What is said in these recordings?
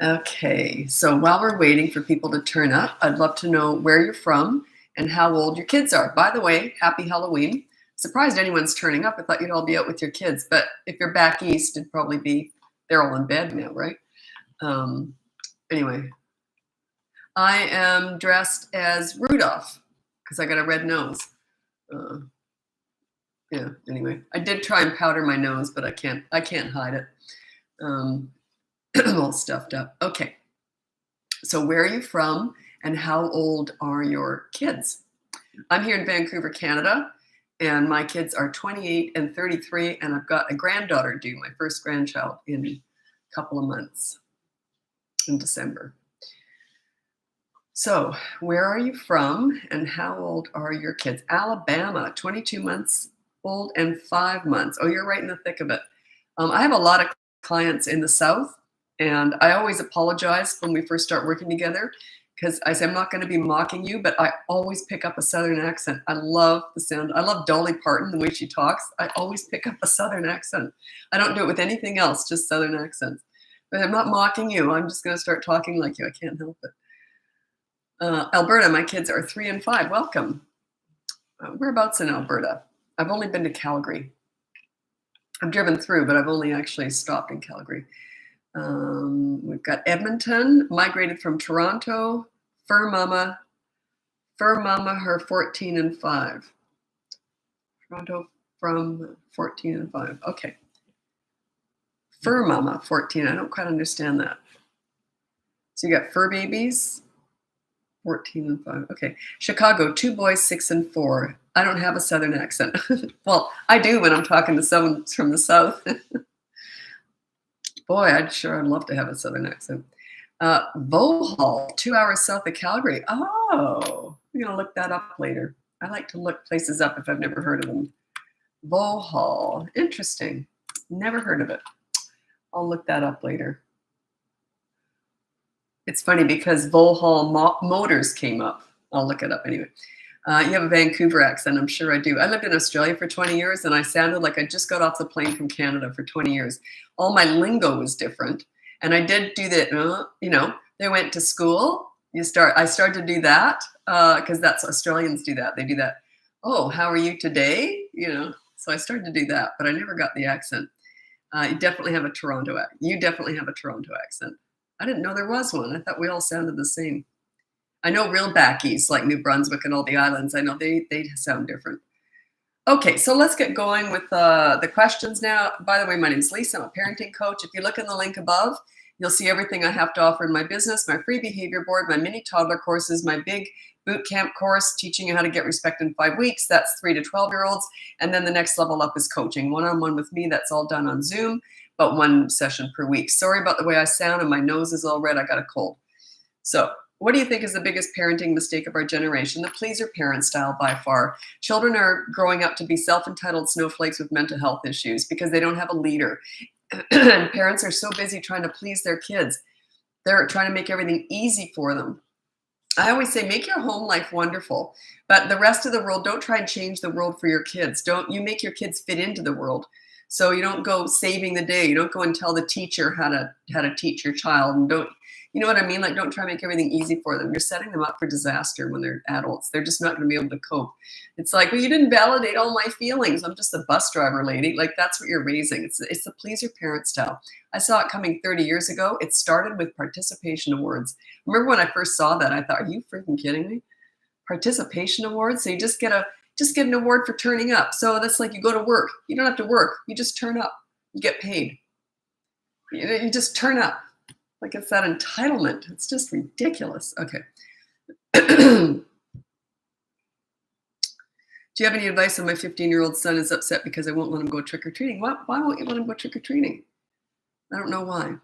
Okay, so while we're waiting for people to turn up, I'd love to know where you're from and how old your kids are. By the way, happy Halloween. Surprised anyone's turning up. I thought you'd all be out with your kids, but if you're back east, it'd probably be, they're all in bed now, right? Um, anyway, I am dressed as Rudolph because I got a red nose. Uh, yeah, anyway, I did try and powder my nose, but I can't hide it. Um, I'm all stuffed up. Okay. So where are you from and how old are your kids? I'm here in Vancouver, Canada, and my kids are 28 and 33, and I've got a granddaughter due, my first grandchild, in a couple of months in December. So where are you from and how old are your kids? Alabama, 22 months old and 5 months. Oh, you're right in the thick of it. I have a lot of clients in the South, and I always apologize when we first start working together because I say I'm not going to be mocking you, but I always pick up a Southern accent. I love the sound. I love Dolly Parton, the way she talks. I always pick up a Southern accent. I don't do it with anything else, just Southern accents. But I'm not mocking you. I'm just going to start talking like you. I can't help it. Alberta, my kids are 3 and 5. Welcome. Whereabouts in Alberta? I've only been to Calgary. I've driven through, but I've only actually stopped in Calgary. We've got Edmonton, migrated from Toronto. Fur Mama, her 14 and 5. Toronto from 14 and 5. Okay. Fur Mama, 14. I don't quite understand that. So you got fur babies, 14 and 5. Okay. Chicago, 2 boys, 6 and 4. I don't have a Southern accent. Well, I do when I'm talking to someone from the South. Boy, I'd love to have a Southern accent. Vauxhall, 2 hours south of Calgary. Oh, I'm going to look that up later. I like to look places up if I've never heard of them. Vauxhall, interesting. Never heard of it. I'll look that up later. It's funny because Vauxhall Motors came up. I'll look it up anyway. You have a Vancouver accent, I'm sure I do. I lived in Australia for 20 years and I sounded like I just got off the plane from Canada for 20 years. All my lingo was different. And I did do that, they went to school. I started to do that because that's Australians do that. They do that. Oh, how are you today? So I started to do that, but I never got the accent. You definitely have a Toronto accent. You definitely have a Toronto accent. I didn't know there was one. I thought we all sounded the same. I know real back east, like New Brunswick and all the islands. I know they sound different. Okay, so let's get going with the questions now. By the way, my name's Lisa. I'm a parenting coach. If you look in the link above, you'll see everything I have to offer in my business, my free behavior board, my mini toddler courses, my big boot camp course, teaching you how to get respect in 5 weeks. That's 3 to 12-year-olds. And then the next level up is coaching, one-on-one with me. That's all done on Zoom, but 1 session per week. Sorry about the way I sound and my nose is all red. I got a cold. So what do you think is the biggest parenting mistake of our generation? The pleaser parent style by far. Children are growing up to be self-entitled snowflakes with mental health issues because they don't have a leader. And parents are so busy trying to please their kids. They're trying to make everything easy for them. I always say, make your home life wonderful, but the rest of the world, don't try and change the world for your kids. You make your kids fit into the world. So you don't go saving the day. You don't go and tell the teacher how to teach your child, and don't, you know what I mean? Like, don't try to make everything easy for them. You're setting them up for disaster when they're adults. They're just not going to be able to cope. It's like, well, you didn't validate all my feelings. I'm just a bus driver, lady. Like, that's what you're raising. It's the pleaser parent style. I saw it coming 30 years ago. It started with participation awards. Remember when I first saw that, I thought, are you freaking kidding me? Participation awards? So you just get an award for turning up. So that's like you go to work. You don't have to work. You just turn up. You get paid. You just turn up. Like, it's that entitlement. It's just ridiculous. Okay. Do you have any advice on my 15-year-old son is upset because I won't let him go trick-or-treating? Why won't you let him go trick-or-treating? I don't know why.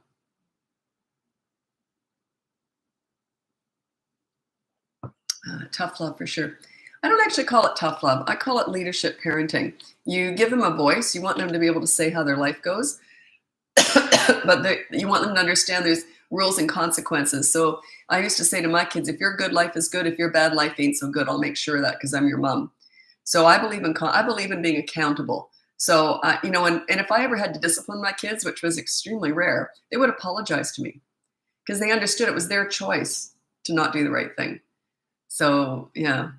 Tough love for sure. I don't actually call it tough love. I call it leadership parenting. You give them a voice. You want them to be able to say how their life goes. But you want them to understand there's rules and consequences. So I used to say to my kids, if your good life is good, if your bad life ain't so good, I'll make sure of that because I'm your mom. So I believe in being accountable. So, and if I ever had to discipline my kids, which was extremely rare, they would apologize to me because they understood it was their choice to not do the right thing. So, yeah.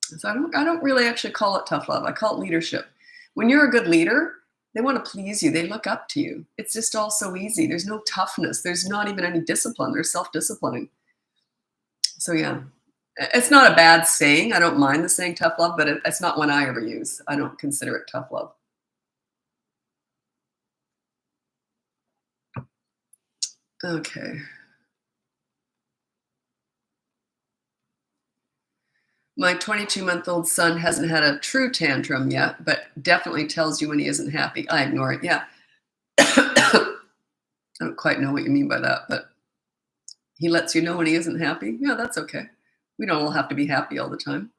So I don't really actually call it tough love. I call it leadership. When you're a good leader, they want to please you. They look up to you. It's just all so easy. There's no toughness. There's not even any discipline. There's self-disciplining. So yeah, it's not a bad saying. I don't mind the saying tough love, but it's not one I ever use. I don't consider it tough love. Okay. My 22-month-old son hasn't had a true tantrum yet, but definitely tells you when he isn't happy. I ignore it. Yeah. I don't quite know what you mean by that, but he lets you know when he isn't happy. Yeah, that's okay. We don't all have to be happy all the time.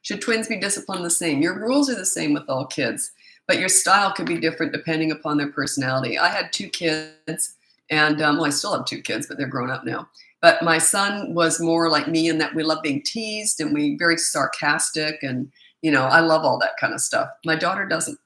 Should twins be disciplined the same? Your rules are the same with all kids, but your style could be different depending upon their personality. I had 2 kids, and well, I still have 2 kids, but they're grown up now. But my son was more like me in that we love being teased and we very sarcastic, and I love all that kind of stuff. My daughter doesn't.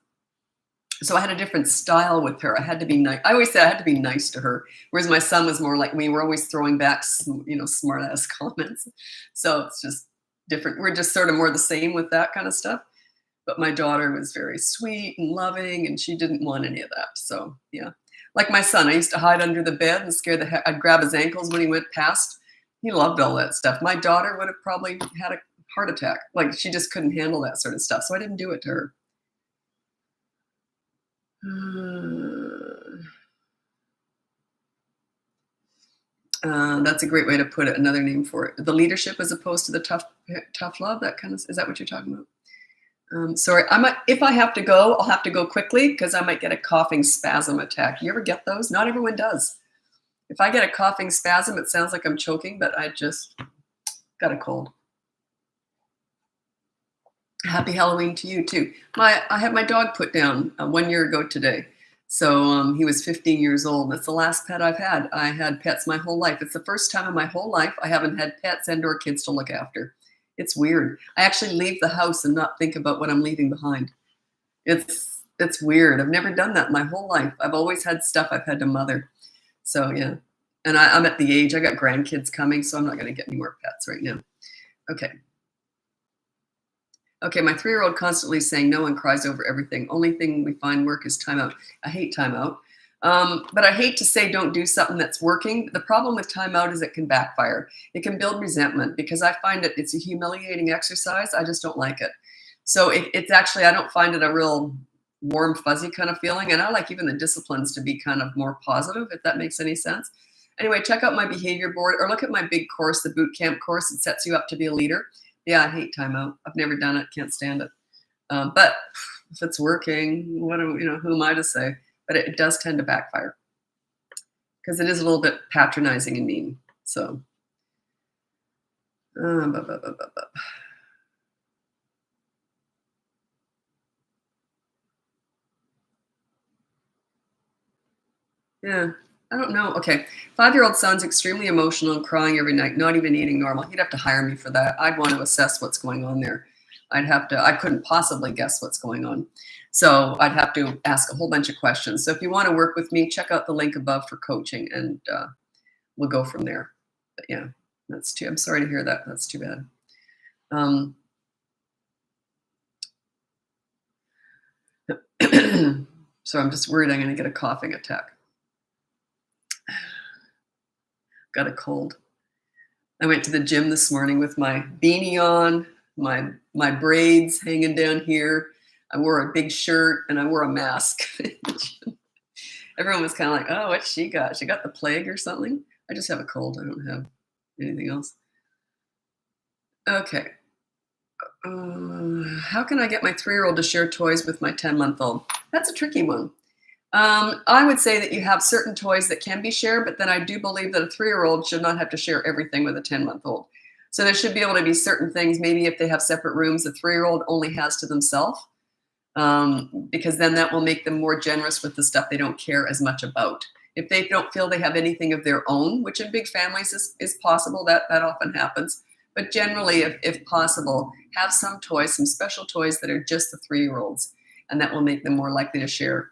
So I had a different style with her. I had to be nice. I always say I had to be nice to her, whereas my son was more like me. We're always throwing back, smart ass comments. So it's just different. We're just sort of more the same with that kind of stuff. But my daughter was very sweet and loving, and she didn't want any of that. So yeah, like my son, I used to hide under the bed and scare the heck. I'd grab his ankles when he went past. He loved all that stuff. My daughter would have probably had a heart attack. Like she just couldn't handle that sort of stuff. So I didn't do it to her. That's a great way to put it. Another name for it. The leadership as opposed to the tough love. That kind of, is that what you're talking about? Sorry, if I have to go, I'll have to go quickly because I might get a coughing spasm attack. You ever get those? Not everyone does. If I get a coughing spasm, it sounds like I'm choking, but I just got a cold. Happy Halloween to you too. I had my dog put down 1 year ago today. So he was 15 years old. That's the last pet I've had. I had pets my whole life. It's the first time in my whole life I haven't had pets and or kids to look after. It's weird. I actually leave the house and not think about what I'm leaving behind. It's weird. I've never done that my whole life. I've always had stuff I've had to mother. So yeah. And I'm at the age, I got grandkids coming, so I'm not going to get any more pets right now. Okay. Okay, my 3-year-old constantly saying no and cries over everything. Only thing we find work is timeout. I hate timeout. But I hate to say don't do something that's working. The problem with timeout is it can backfire. It can build resentment because I find it's a humiliating exercise. I just don't like it. So it's actually, I don't find it a real warm, fuzzy kind of feeling. And I like even the disciplines to be kind of more positive, if that makes any sense. Anyway, check out my behavior board or look at my big course, the boot camp course. It sets you up to be a leader. Yeah, I hate timeout. I've never done it. Can't stand it. But if it's working, who am I to say? But it does tend to backfire because it is a little bit patronizing and mean. So, yeah. I don't know. Okay. 5-year-old son's extremely emotional and crying every night, not even eating normal. He'd have to hire me for that. I'd want to assess what's going on there. I couldn't possibly guess what's going on. So I'd have to ask a whole bunch of questions. So if you want to work with me, check out the link above for coaching and we'll go from there. But yeah, I'm sorry to hear that. That's too bad. So I'm just worried I'm going to get a coughing attack. Got a cold. I went to the gym this morning with my beanie on, my braids hanging down here. I wore a big shirt and I wore a mask. Everyone was kind of like, oh, what's she got? She got the plague or something? I just have a cold. I don't have anything else. Okay. How can I get my 3-year-old to share toys with my 10-month-old? That's a tricky one. I would say that you have certain toys that can be shared, but then I do believe that a 3-year-old should not have to share everything with a 10-month-old. So there should be able to be certain things, maybe if they have separate rooms, the 3-year-old only has to themselves, because then that will make them more generous with the stuff they don't care as much about. If they don't feel they have anything of their own, which in big families is possible, that often happens. But generally, if possible, have some toys, some special toys that are just the 3-year-olds. and that will make them more likely to share.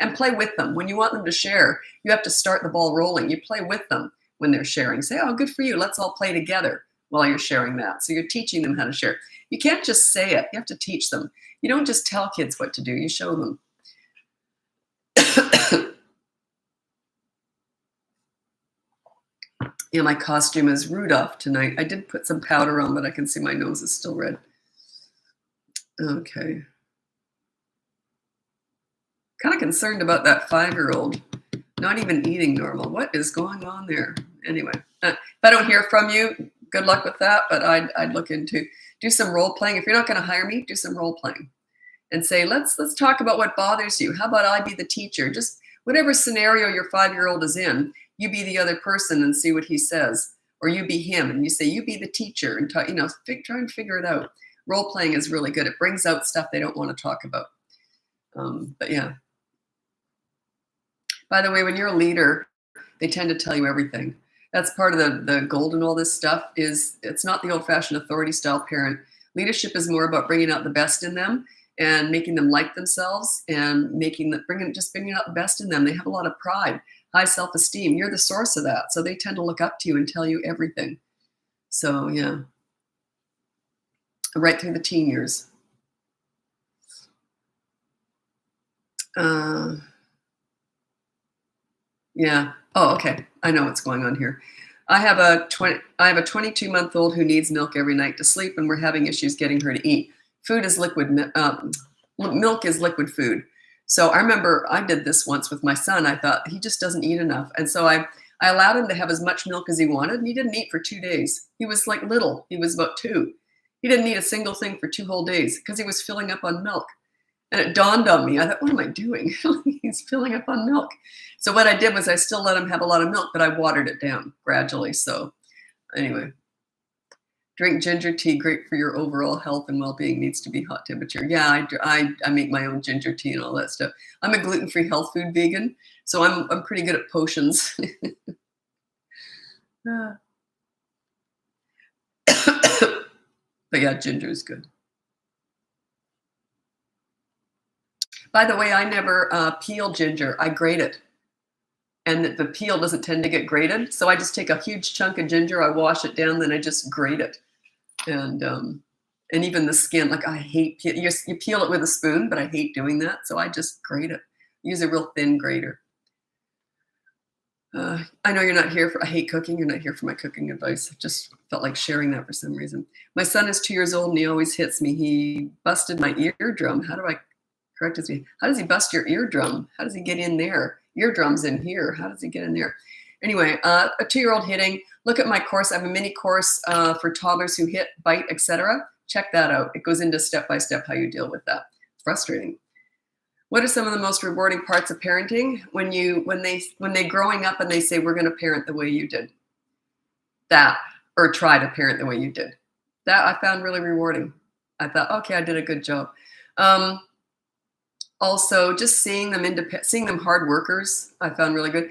And play with them. When you want them to share, you have to start the ball rolling. You play with them when they're sharing. Say, oh, good for you. Let's all play together while you're sharing that. So you're teaching them how to share. You can't just say it. You have to teach them. You don't just tell kids what to do. You show them. Yeah, my costume is Rudolph tonight. I did put some powder on, but I can see my nose is still red. Okay. Kind of concerned about that 5-year-old not even eating normal. What is going on there? Anyway, if I don't hear from you, good luck with that. But I'd look into do some role playing. If you're not going to hire me, do some role playing, and say let's talk about what bothers you. How about I be the teacher? Just whatever scenario your 5-year-old is in, you be the other person and see what he says, or you be him and you say you be the teacher and talk, try and figure it out. Role playing is really good. It brings out stuff they don't want to talk about. But yeah. By the way, when you're a leader, they tend to tell you everything. That's part of the gold in all this stuff. Is it's not the old-fashioned authority style parent. Leadership is more about bringing out the best in them and making them like themselves and bringing out the best in them. They have a lot of pride, high self-esteem. You're the source of that, so they tend to look up to you and tell you everything. So yeah, right through the teen years. Yeah. Oh, okay. I know what's going on here. I have a 22-month-old who needs milk every night to sleep, and we're having issues getting her to eat. Food is liquid. Milk is liquid food. So I remember I did this once with my son. I thought he just doesn't eat enough, and so I allowed him to have as much milk as he wanted, and he didn't eat for 2 days. He was like little. He was about 2. He didn't eat a single thing for 2 whole days because he was filling up on milk. And it dawned on me. I thought, what am I doing? He's filling up on milk. So what I did was I still let him have a lot of milk, but I watered it down gradually. So anyway, drink ginger tea, great for your overall health and well-being, needs to be hot temperature. Yeah, I make my own ginger tea and all that stuff. I'm a gluten-free health food vegan, so I'm pretty good at potions. But yeah, ginger is good. By the way, I never peel ginger. I grate it. And the peel doesn't tend to get grated. So I just take a huge chunk of ginger, I wash it down, then I just grate it. And even the skin, like I hate, you peel it with a spoon, but I hate doing that. So I just grate it. Use a real thin grater. I know you're not here for, I hate cooking. You're not here for my cooking advice. I just felt like sharing that for some reason. My son is 2 years old and he always hits me. He busted my eardrum. How do I correct me? How does he bust your eardrum? How does he get in there? Eardrum's in here. How does he get in there? Anyway, a 2-year-old hitting. Look at my course. I have a mini course for toddlers who hit, bite, etc. Check that out. It goes into step-by-step how you deal with that. It's frustrating. What are some of the most rewarding parts of parenting? When they growing up and they say, we're going to parent the way you did. That, or try to parent the way you did. That I found really rewarding. I thought, okay, I did a good job. Also, just seeing them hard workers, I found really good.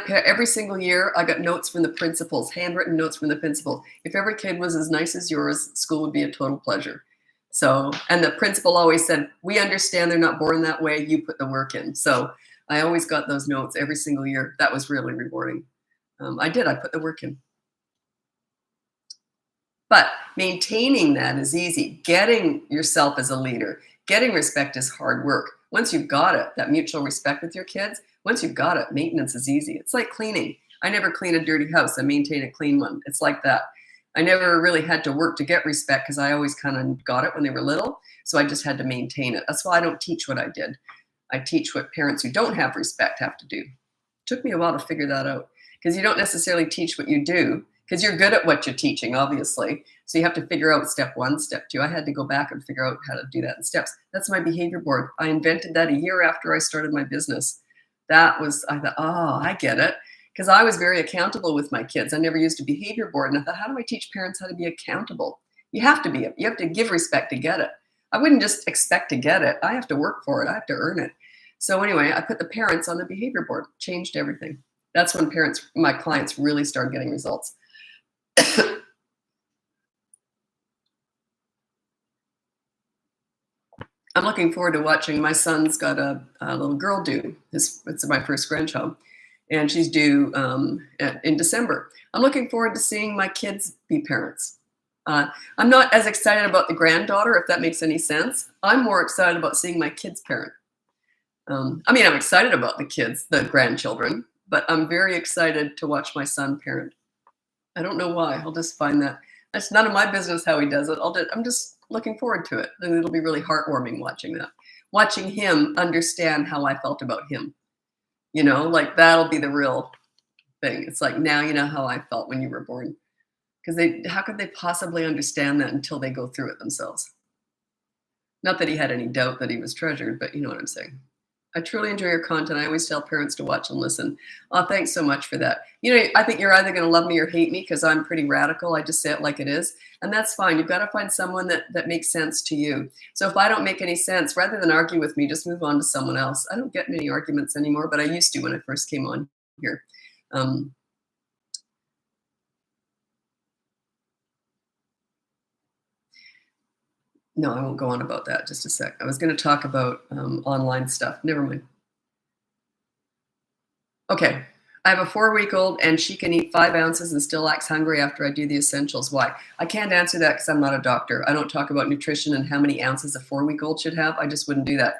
Every single year, I got notes from the principals, handwritten notes from the principals. If every kid was as nice as yours, school would be a total pleasure. So, and the principal always said, we understand they're not born that way, you put the work in. So I always got those notes every single year. That was really rewarding. I put the work in. But maintaining that is easy. Getting yourself as a leader, getting respect is hard work. Once you've got it, that mutual respect with your kids, once you've got it, maintenance is easy. It's like cleaning. I never clean a dirty house. I maintain a clean one. It's like that. I never really had to work to get respect because I always kind of got it when they were little. So I just had to maintain it. That's why I don't teach what I did. I teach what parents who don't have respect have to do. It took me a while to figure that out because you don't necessarily teach what you do because you're good at what you're teaching, obviously. So you have to figure out step 1, step 2. I had to go back and figure out how to do that in steps. That's my behavior board. I invented that a year after I started my business. I thought, oh, I get it. Because I was very accountable with my kids. I never used a behavior board. And I thought, how do I teach parents how to be accountable? You have to be. You have to give respect to get it. I wouldn't just expect to get it. I have to work for it. I have to earn it. So anyway, I put the parents on the behavior board, changed everything. That's when my clients really started getting results. I'm looking forward to watching. My son's got a little girl due. It's my first grandchild, and she's due in December. I'm looking forward to seeing my kids be parents. I'm not as excited about the granddaughter, if that makes any sense. I'm more excited about seeing my kids parent. I mean, I'm excited about the kids, the grandchildren, but I'm very excited to watch my son parent. I don't know why. I'll just find that. That's none of my business how he does it. I'm just looking forward to it. And it'll be really heartwarming watching that. Watching him understand how I felt about him. You know, like that'll be the real thing. It's like, now you know how I felt when you were born. Because how could they possibly understand that until they go through it themselves? Not that he had any doubt that he was treasured, but you know what I'm saying. I truly enjoy your content. I always tell parents to watch and listen. Oh, thanks so much for that. You know, I think you're either going to love me or hate me because I'm pretty radical. I just say it like it is. And that's fine. You've got to find someone that makes sense to you. So if I don't make any sense, rather than argue with me, just move on to someone else. I don't get many arguments anymore, but I used to when I first came on here. No, I won't go on about that. Just a sec. I was going to talk about online stuff. Never mind. Okay. I have a 4-week-old and she can eat 5 ounces and still acts hungry after I do the essentials. Why? I can't answer that because I'm not a doctor. I don't talk about nutrition and how many ounces a 4-week-old should have. I just wouldn't do that.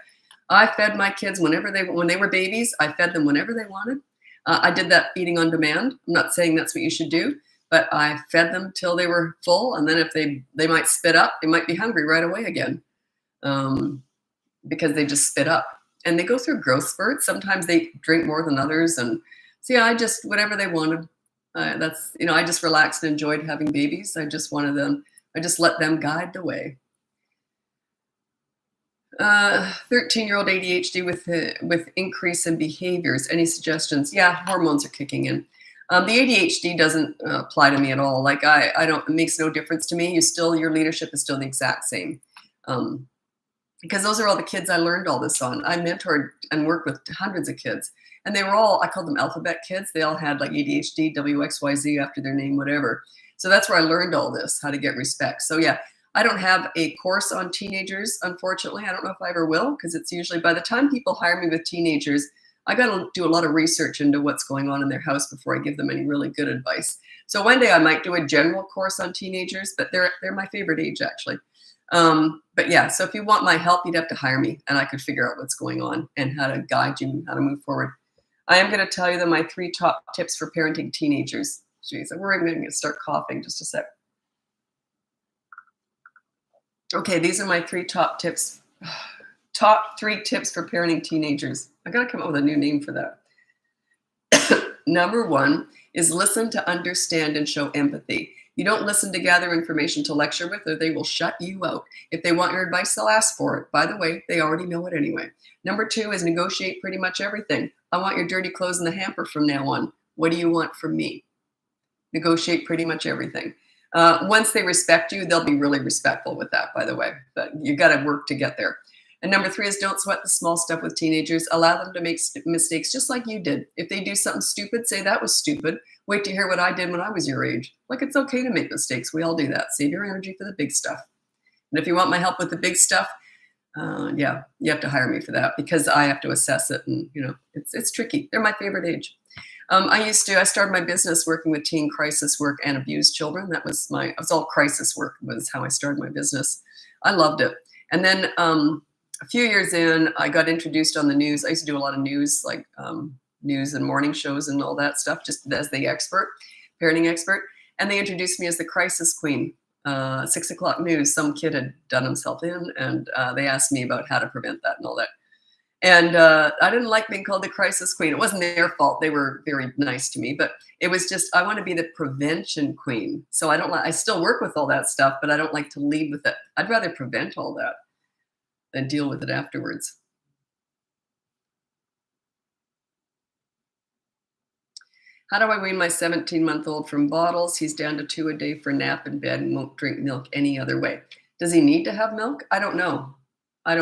I fed my kids when they were babies. I fed them whenever they wanted. I did that feeding on demand. I'm not saying that's what you should do, but I fed them till they were full. And then if they might spit up, they might be hungry right away again because they just spit up. And they go through growth spurts. Sometimes they drink more than others. And so, yeah, I just, whatever they wanted. That's, you know, I just relaxed and enjoyed having babies. I just let them guide the way. 13-year-old ADHD with increase in behaviors. Any suggestions? Yeah, hormones are kicking in. The ADHD doesn't apply to me at all. Like I don't, it makes no difference to me. Your leadership is still the exact same. Because those are all the kids I learned all this on. I mentored and worked with hundreds of kids. And they were all, I called them alphabet kids. They all had like ADHD, WXYZ after their name, whatever. So that's where I learned all this, how to get respect. So yeah, I don't have a course on teenagers, unfortunately. I don't know if I ever will, because it's usually by the time people hire me with teenagers, I got to do a lot of research into what's going on in their house before I give them any really good advice. So one day I might do a general course on teenagers, but they're my favorite age actually. But yeah, so if you want my help, you'd have to hire me and I could figure out what's going on and how to guide you, how to move forward. I am going to tell you that my 3 top tips for parenting teenagers. Jeez, I'm worried I'm going to start coughing just a sec. Okay, these are my 3 top tips. Top 3 tips for parenting teenagers. I got to come up with a new name for that. Number 1 is listen to understand and show empathy. You don't listen to gather information to lecture with, or they will shut you out. If they want your advice, they'll ask for it. By the way, they already know it anyway. Number 2 is negotiate pretty much everything. I want your dirty clothes in the hamper from now on. What do you want from me? Negotiate pretty much everything. Once they respect you, they'll be really respectful with that, by the way. But you got to work to get there. And number 3 is don't sweat the small stuff with teenagers. Allow them to make mistakes just like you did. If they do something stupid, say that was stupid. Wait to hear what I did when I was your age. Like, it's okay to make mistakes. We all do that. Save your energy for the big stuff. And if you want my help with the big stuff, yeah, you have to hire me for that because I have to assess it. And, you know, it's tricky. They're my favorite age. I started my business working with teen crisis work and abused children. It was all crisis work was how I started my business. I loved it. And then a few years in, I got introduced on the news. I used to do a lot of news, like news and morning shows and all that stuff, just as the parenting expert. And they introduced me as the crisis queen. 6 o'clock news, some kid had done himself in, and they asked me about how to prevent that and all that. And I didn't like being called the crisis queen. It wasn't their fault. They were very nice to me, but it was just, I want to be the prevention queen. So I still work with all that stuff, but I don't like to lead with it. I'd rather prevent all that than deal with it afterwards. How do I wean my 17-month-old from bottles? He's down to 2 a day for nap in bed and won't drink milk any other way. Does he need to have milk? I don't know. I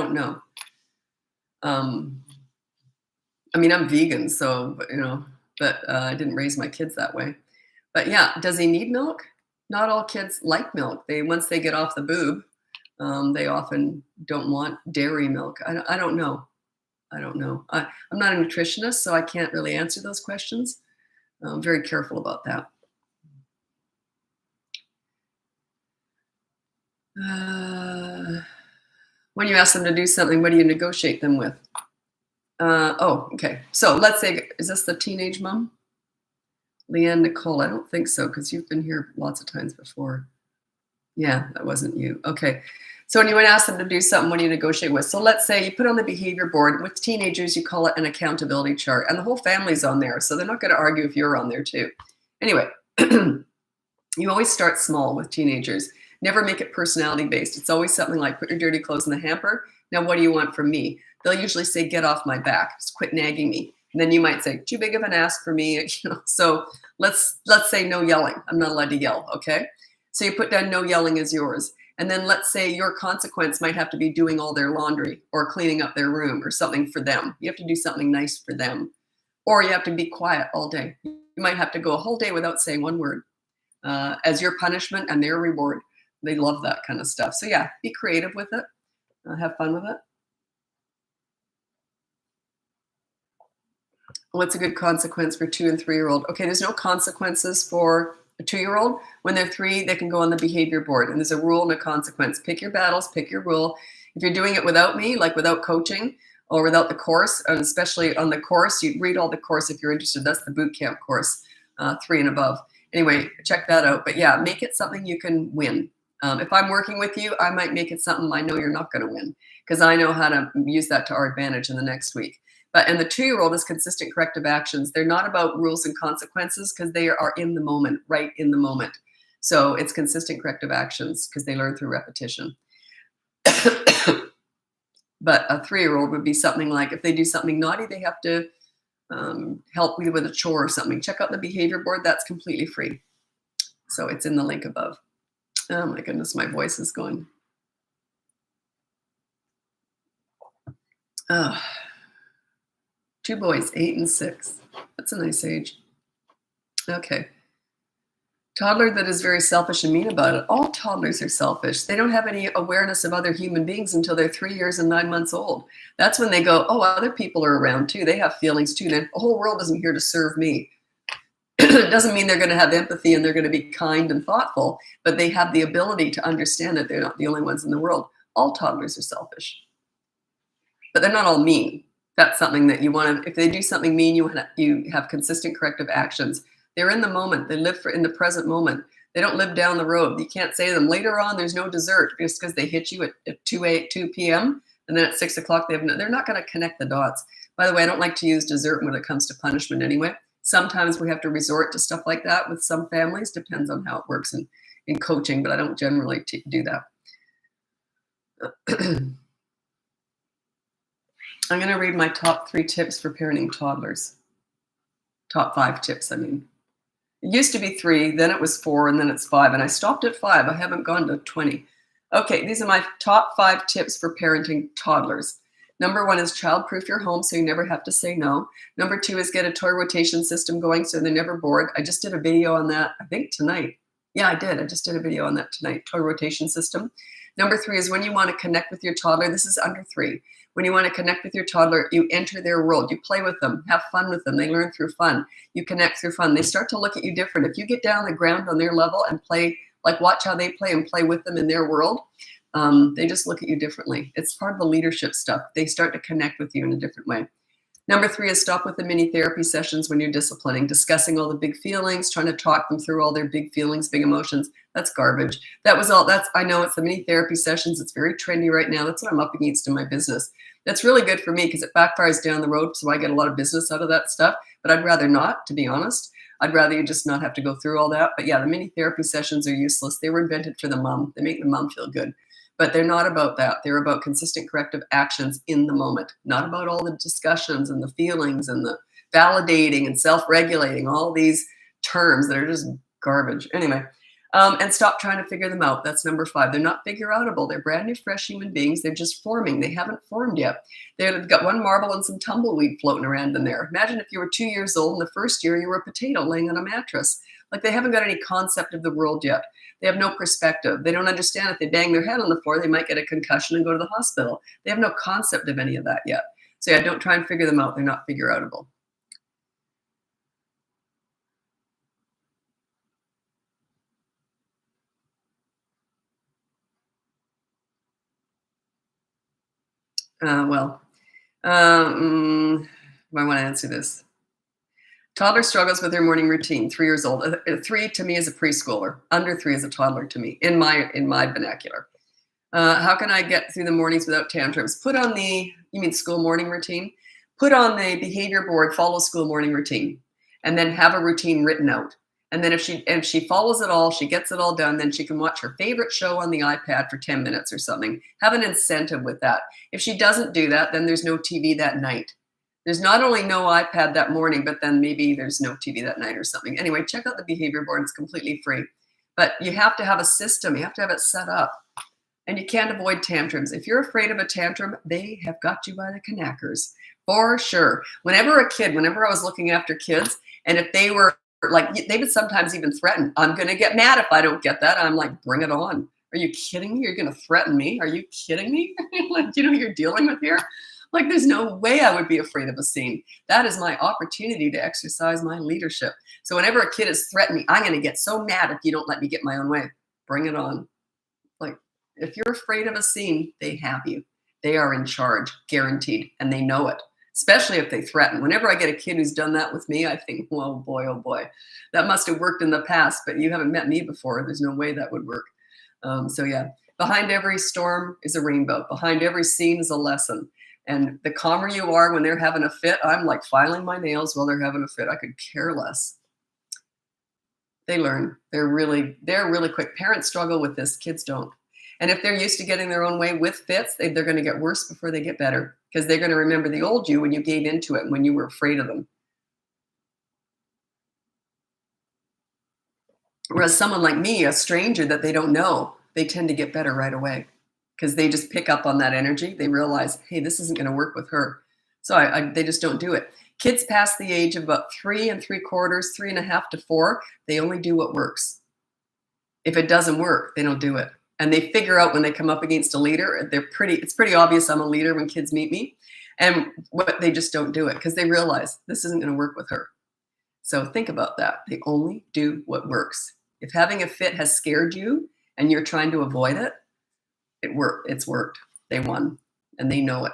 mean, I'm vegan, so, you know, but I didn't raise my kids that way. But yeah, does he need milk? Not all kids like milk. Once they get off the boob, They often don't want dairy milk. I don't know. I don't know. I'm not a nutritionist, so I can't really answer those questions. I'm very careful about that. When you ask them to do something, what do you negotiate them with? Oh, okay. So let's say, is this the teenage mom? Leanne Nicole, I don't think so, because you've been here lots of times before. Yeah, that wasn't you. Okay. So when you want to ask them to do something, what do you negotiate with? So let's say you put on the behavior board. With teenagers, you call it an accountability chart. And the whole family's on there, so they're not going to argue if you're on there too. Anyway, you always start small with teenagers. Never make it personality based. It's always something like, put your dirty clothes in the hamper. Now, what do you want from me? They'll usually say, get off my back. Just quit nagging me. And then you might say, too big of an ask for me. So let's say no yelling. I'm not allowed to yell, okay? So you put down no yelling is yours. And then let's say your consequence might have to be doing all their laundry or cleaning up their room or something for them. You have to do something nice for them. Or you have to be quiet all day. You might have to go a whole day without saying one word as your punishment and their reward. They love that kind of stuff. So yeah, be creative with it. Have fun with it. What's a good consequence for 2- and 3-year-old? Okay, there's no consequences for a 2-year-old. When they're 3, they can go on the behavior board, and there's a rule and a consequence. Pick your battles, pick your rule. If you're doing it without me, like without coaching or without the course, and especially on the course, you read all the course if you're interested. That's the boot camp course, 3 and above. Anyway, check that out. But yeah, make it something you can win. If I'm working with you, I might make it something I know you're not going to win because I know how to use that to our advantage in the next week. And the 2-year-old is consistent corrective actions. They're not about rules and consequences because they are in the moment, right in the moment. So it's consistent corrective actions because they learn through repetition. But a 3-year-old would be something like if they do something naughty, they have to help me with a chore or something. Check out the behavior board. That's completely free. So it's in the link above. Oh my goodness, my voice is going. Oh. 2 boys, 8 and 6. That's a nice age. Okay. Toddler that is very selfish and mean about it. All toddlers are selfish. They don't have any awareness of other human beings until they're 3 years and 9 months old. That's when they go, oh, other people are around too. They have feelings too. The whole world isn't here to serve me. It doesn't mean they're going to have empathy and they're going to be kind and thoughtful, but they have the ability to understand that they're not the only ones in the world. All toddlers are selfish, but they're not all mean. That's something that you want to, if they do something mean, you have consistent corrective actions. They're in the moment. They live in the present moment. They don't live down the road. You can't say to them later on, there's no dessert just because they hit you at 2 p.m. and then at 6 o'clock, they're not going to connect the dots. By the way, I don't like to use dessert when it comes to punishment anyway. Sometimes we have to resort to stuff like that with some families. Depends on how it works in coaching, but I don't generally do that. I'm going to read my top 3 tips for parenting toddlers. Top 5 tips, I mean. It used to be 3, then it was 4, and then it's 5. And I stopped at 5. I haven't gone to 20. Okay, these are my top 5 tips for parenting toddlers. Number 1 is child-proof your home so you never have to say no. Number 2 is get a toy rotation system going so they're never bored. I just did a video on that, I think tonight. Yeah, I did. I just did a video on that tonight, toy rotation system. Number 3 is when you want to connect with your toddler. This is under 3. When you want to connect with your toddler, you enter their world. You play with them, have fun with them. They learn through fun. You connect through fun. They start to look at you different. If you get down on the ground on their level and play, like watch how they play and play with them in their world, they just look at you differently. It's part of the leadership stuff. They start to connect with you in a different way. Number 3 is stop with the mini therapy sessions when you're disciplining, discussing all the big feelings, trying to talk them through all their big feelings, big emotions. That's garbage. I know it's the mini therapy sessions. It's very trendy right now. That's what I'm up against in my business. That's really good for me because it backfires down the road. So I get a lot of business out of that stuff, but I'd rather not, to be honest. I'd rather you just not have to go through all that. But yeah, the mini therapy sessions are useless. They were invented for the mom. They make the mom feel good. But they're not about that. They're about consistent corrective actions in the moment, not about all the discussions and the feelings and the validating and self-regulating, all these terms that are just garbage. Anyway, and stop trying to figure them out. That's number 5. They're not figure-outable. They're brand new, fresh human beings. They're just forming. They haven't formed yet. They've got one marble and some tumbleweed floating around in there. Imagine if you were 2 years old and the first year you were a potato laying on a mattress. Like they haven't got any concept of the world yet. They have no perspective. They don't understand if they bang their head on the floor, they might get a concussion and go to the hospital. They have no concept of any of that yet. So yeah, don't try and figure them out. They're not figure outable. Well, I want to answer this. Toddler struggles with their morning routine. 3 years old. 3 to me is a preschooler. Under 3 is a toddler to me in my vernacular. How can I get through the mornings without tantrums? Put on the, you mean school morning routine? Put on the behavior board, follow school morning routine, and then have a routine written out. And then if she follows it all, she gets it all done, then she can watch her favorite show on the iPad for 10 minutes or something. Have an incentive with that. If she doesn't do that, then there's no TV that night. There's not only no iPad that morning, but then maybe there's no TV that night or something. Anyway, check out the behavior board. It's completely free. But you have to have a system. You have to have it set up. And you can't avoid tantrums. If you're afraid of a tantrum, they have got you by the knackers. For sure. Whenever I was looking after kids, and if they were like, they would sometimes even threaten, I'm going to get mad if I don't get that. I'm like, bring it on. Are you kidding me? You're going to threaten me? Are you kidding me? Like, you know what you're dealing with here? Like, there's no way I would be afraid of a scene. That is my opportunity to exercise my leadership. So whenever a kid is threatening, I'm going to get so mad if you don't let me get my own way. Bring it on. Like, if you're afraid of a scene, they have you. They are in charge, guaranteed, and they know it, especially if they threaten. Whenever I get a kid who's done that with me, I think, oh boy, that must have worked in the past, but you haven't met me before. There's no way that would work. So yeah, behind every storm is a rainbow. Behind every scene is a lesson. And the calmer you are when they're having a fit, I'm like filing my nails while they're having a fit. I could care less. They learn. They're really quick. Parents struggle with this. Kids don't. And if they're used to getting their own way with fits, they're going to get worse before they get better, because they're going to remember the old you when you gave into it, when you were afraid of them. Whereas someone like me, a stranger that they don't know, they tend to get better right away, because they just pick up on that energy. They realize, hey, this isn't going to work with her. So they just don't do it. Kids past the age of about 3 3/4, 3.5 to 4, they only do what works. If it doesn't work, they don't do it. And they figure out when they come up against a leader, it's pretty obvious I'm a leader when kids meet me. And they just don't do it, because they realize this isn't going to work with her. So think about that. They only do what works. If having a fit has scared you and you're trying to avoid it, it's worked. They won, and they know it.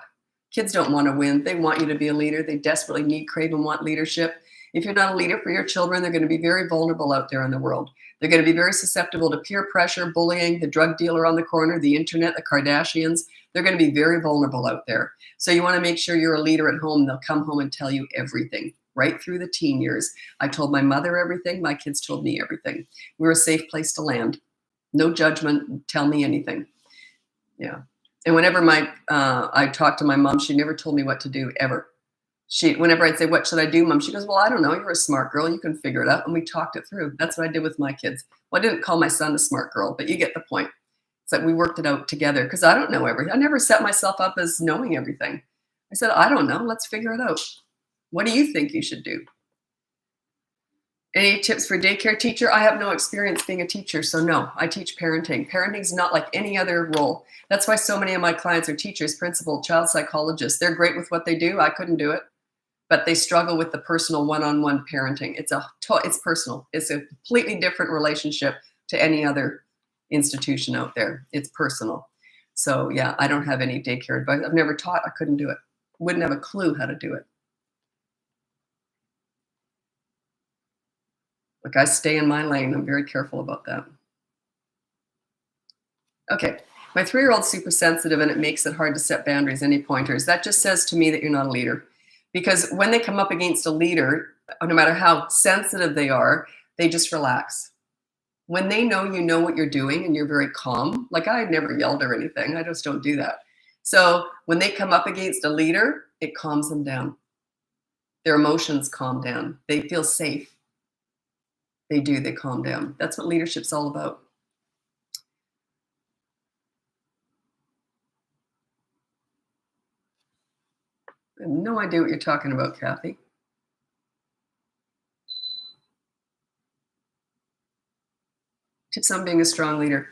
Kids don't want to win. They want you to be a leader. They desperately need, crave, and want leadership. If you're not a leader for your children, they're going to be very vulnerable out there in the world. They're going to be very susceptible to peer pressure, bullying, the drug dealer on the corner, the internet, the Kardashians. They're going to be very vulnerable out there. So you want to make sure you're a leader at home. They'll come home and tell you everything, right through the teen years. I told my mother everything. My kids told me everything. We're a safe place to land. No judgment. Tell me anything. Yeah. And whenever I talked to my mom, she never told me what to do, ever. Whenever I'd say, what should I do, Mom? She goes, well, I don't know. You're a smart girl. You can figure it out. And we talked it through. That's what I did with my kids. Well, I didn't call my son a smart girl, but you get the point. It's like we worked it out together, because I don't know everything. I never set myself up as knowing everything. I said, I don't know. Let's figure it out. What do you think you should do? Any tips for daycare teacher? I have no experience being a teacher, so no, I teach parenting. Parenting's not like any other role. That's why so many of my clients are teachers, principal, child psychologists. They're great with what they do. I couldn't do it. But they struggle with the personal one-on-one parenting. It's personal. It's a completely different relationship to any other institution out there. It's personal. So yeah, I don't have any daycare advice. I've never taught. I couldn't do it. Wouldn't have a clue how to do it. Like, I stay in my lane. I'm very careful about that. Okay. My 3-year-old's super sensitive, and it makes it hard to set boundaries. Any pointers? That just says to me that you're not a leader. Because when they come up against a leader, no matter how sensitive they are, they just relax. When they know you know what you're doing and you're very calm, like I never yelled or anything. I just don't do that. So when they come up against a leader, it calms them down. Their emotions calm down. They feel safe. They do. They calm down. That's what leadership's all about. I have no idea what you're talking about, Kathy. Tips on being a strong leader.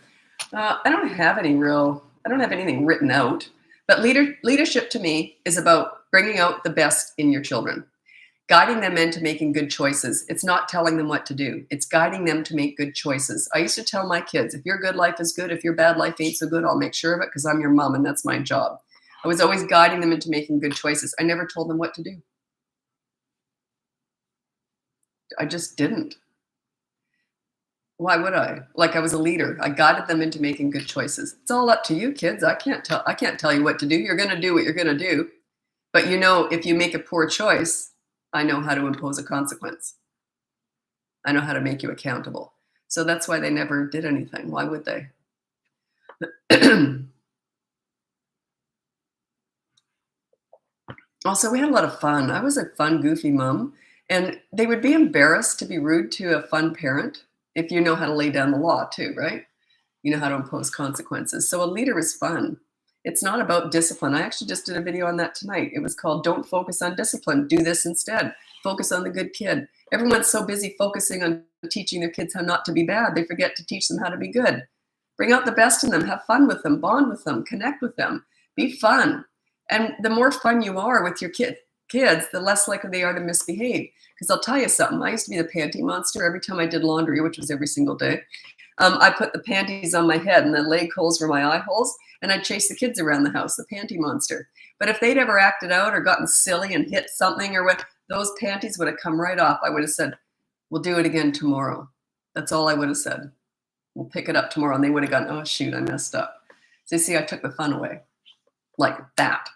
I don't have anything written out, but leadership to me is about bringing out the best in your children, guiding them into making good choices. It's not telling them what to do. It's guiding them to make good choices. I used to tell my kids, if your good life is good, if your bad life ain't so good, I'll make sure of it because I'm your mom and that's my job. I was always guiding them into making good choices. I never told them what to do. I just didn't. Why would I? Like I was a leader. I guided them into making good choices. It's all up to you, kids. I can't tell you what to do. You're going to do what you're going to do. But if you make a poor choice, I know how to impose a consequence. I know how to make you accountable. So that's why they never did anything. Why would they? Also, we had a lot of fun. I was a fun, goofy mom. And they would be embarrassed to be rude to a fun parent if you know how to lay down the law too, right? You know how to impose consequences. So a leader is fun. It's not about discipline. I actually just did a video on that tonight. It was called Don't Focus on Discipline. Do this instead. Focus on the good kid. Everyone's so busy focusing on teaching their kids how not to be bad. They forget to teach them how to be good. Bring out the best in them. Have fun with them. Bond with them. Connect with them. Be fun. And the more fun you are with your kids, the less likely they are to misbehave. Because I'll tell you something. I used to be the panty monster every time I did laundry, which was every single day. I put the panties on my head and the leg holes were my eye holes, and I'd chase the kids around the house, the panty monster. But if they'd ever acted out or gotten silly and hit something or what, those panties would have come right off. I would have said, we'll do it again tomorrow. That's all I would have said. We'll pick it up tomorrow. And they would have gone, oh, shoot, I messed up. So you see, I took the fun away. Like that.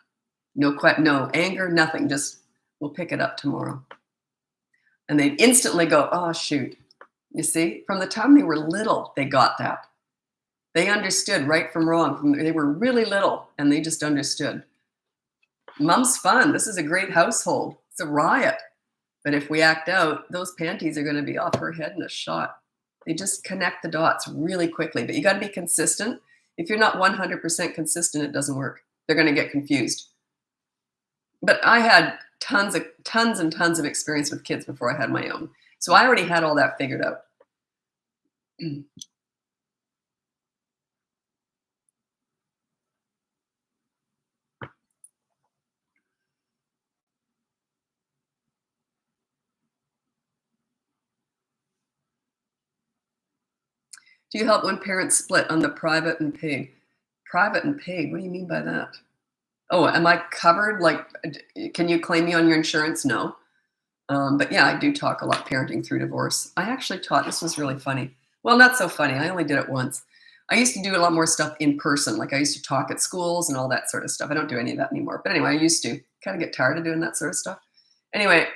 No anger, nothing. Just, we'll pick it up tomorrow. And they'd instantly go, oh, shoot. You see, from the time they were little, they got that. They understood right from wrong. They were really little, and they just understood. Mom's fun. This is a great household. It's a riot. But if we act out, those panties are going to be off her head in a shot. They just connect the dots really quickly. But you got to be consistent. If you're not 100% consistent, it doesn't work. They're going to get confused. But I had tons and tons of experience with kids before I had my own. So I already had all that figured out. Do you help when parents split on the private and paid? Private and paid, what do you mean by that? Oh, am I covered? Like, can you claim me on your insurance? No. But yeah, I do talk a lot parenting through divorce. I actually taught, this was really funny. Well, not so funny. I only did it once. I used to do a lot more stuff in person. Like I used to talk at schools and all that sort of stuff. I don't do any of that anymore. But anyway, I used to kind of get tired of doing that sort of stuff. Anyway,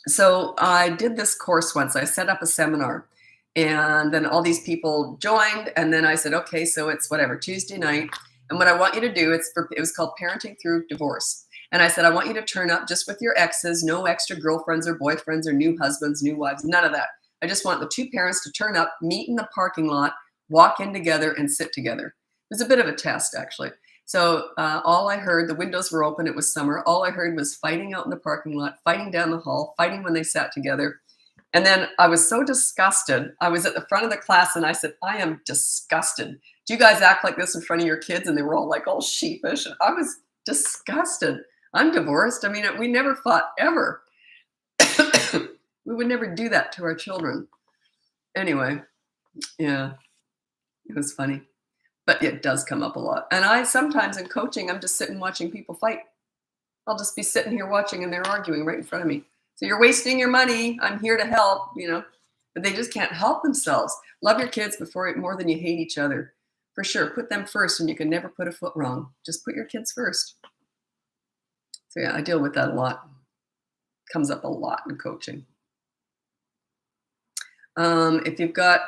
so I did this course once. I set up a seminar and then all these people joined. And then I said, okay, so it's whatever, Tuesday night. And what I want you to do, it was called Parenting Through Divorce. And I said, I want you to turn up just with your exes, no extra girlfriends or boyfriends or new husbands, new wives, none of that. I just want the two parents to turn up, meet in the parking lot, walk in together and sit together. It was a bit of a test, actually. So all I heard, the windows were open, it was summer. All I heard was fighting out in the parking lot, fighting down the hall, fighting when they sat together. And then I was so disgusted. I was at the front of the class and I said, I am disgusted. Do you guys act like this in front of your kids? And they were all like all sheepish. I was disgusted. I'm divorced. I mean, we never fought ever. We would never do that to our children. Anyway, yeah, it was funny. But it does come up a lot. And I sometimes in coaching, I'm just sitting watching people fight. I'll just be sitting here watching and they're arguing right in front of me. So you're wasting your money. I'm here to help, but they just can't help themselves. Love your kids more than you hate each other. For sure, put them first and you can never put a foot wrong. Just put your kids first. So yeah, I deal with that a lot. Comes up a lot in coaching. If you've got,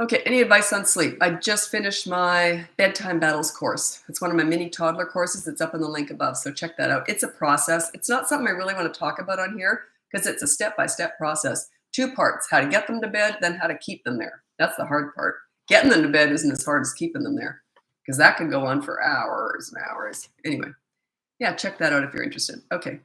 okay, any advice on sleep? I just finished my Bedtime Battles course. It's one of my mini toddler courses. It's up in the link above, so check that out. It's a process. It's not something I really want to talk about on here because it's a step-by-step process. 2 parts, how to get them to bed, then how to keep them there. That's the hard part. Getting them to bed isn't as hard as keeping them there because that can go on for hours and hours. Anyway, yeah, check that out if you're interested. Okay.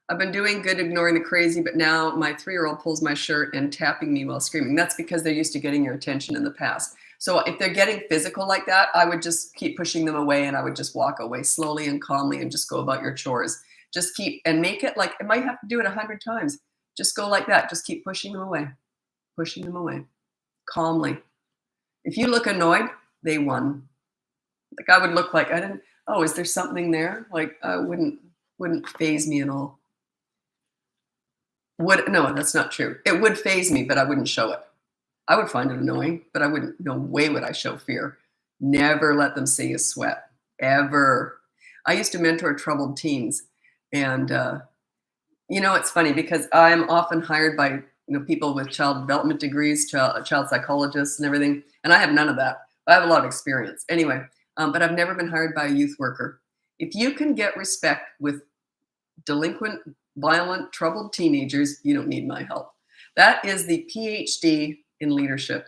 I've been doing good ignoring the crazy, but now my 3-year-old pulls my shirt and tapping me while screaming. That's because they're used to getting your attention in the past. So if they're getting physical like that, I would just keep pushing them away and I would just walk away slowly and calmly and just go about your chores. Just keep and make it like, I might have to do it 100 times. Just go like that. Just keep pushing them away calmly. If you look annoyed, they won. Like I would look like I didn't, oh, is there something there? Like I wouldn't phase me at all. No, that's not true. It would phase me, but I wouldn't show it. I would find it annoying, but I wouldn't, no way would I show fear. Never let them see you sweat, ever. I used to mentor troubled teens. And, it's funny because I'm often hired by, people with child development degrees, child psychologists and everything. And I have none of that. I have a lot of experience. Anyway, but I've never been hired by a youth worker. If you can get respect with delinquent, violent, troubled teenagers, you don't need my help. That is the PhD in leadership.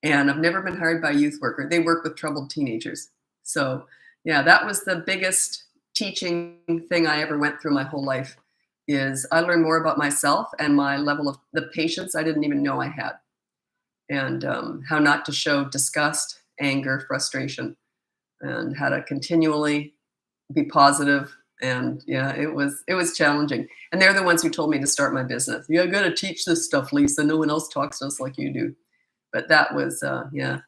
And I've never been hired by a youth worker. They work with troubled teenagers. So yeah, that was the biggest teaching thing I ever went through my whole life is I learned more about myself and my level of the patience I didn't even know I had. And how not to show disgust, anger, frustration, and how to continually be positive. And yeah, it was challenging. And they're the ones who told me to start my business. You got to teach this stuff, Lisa. No one else talks to us like you do. But that was, you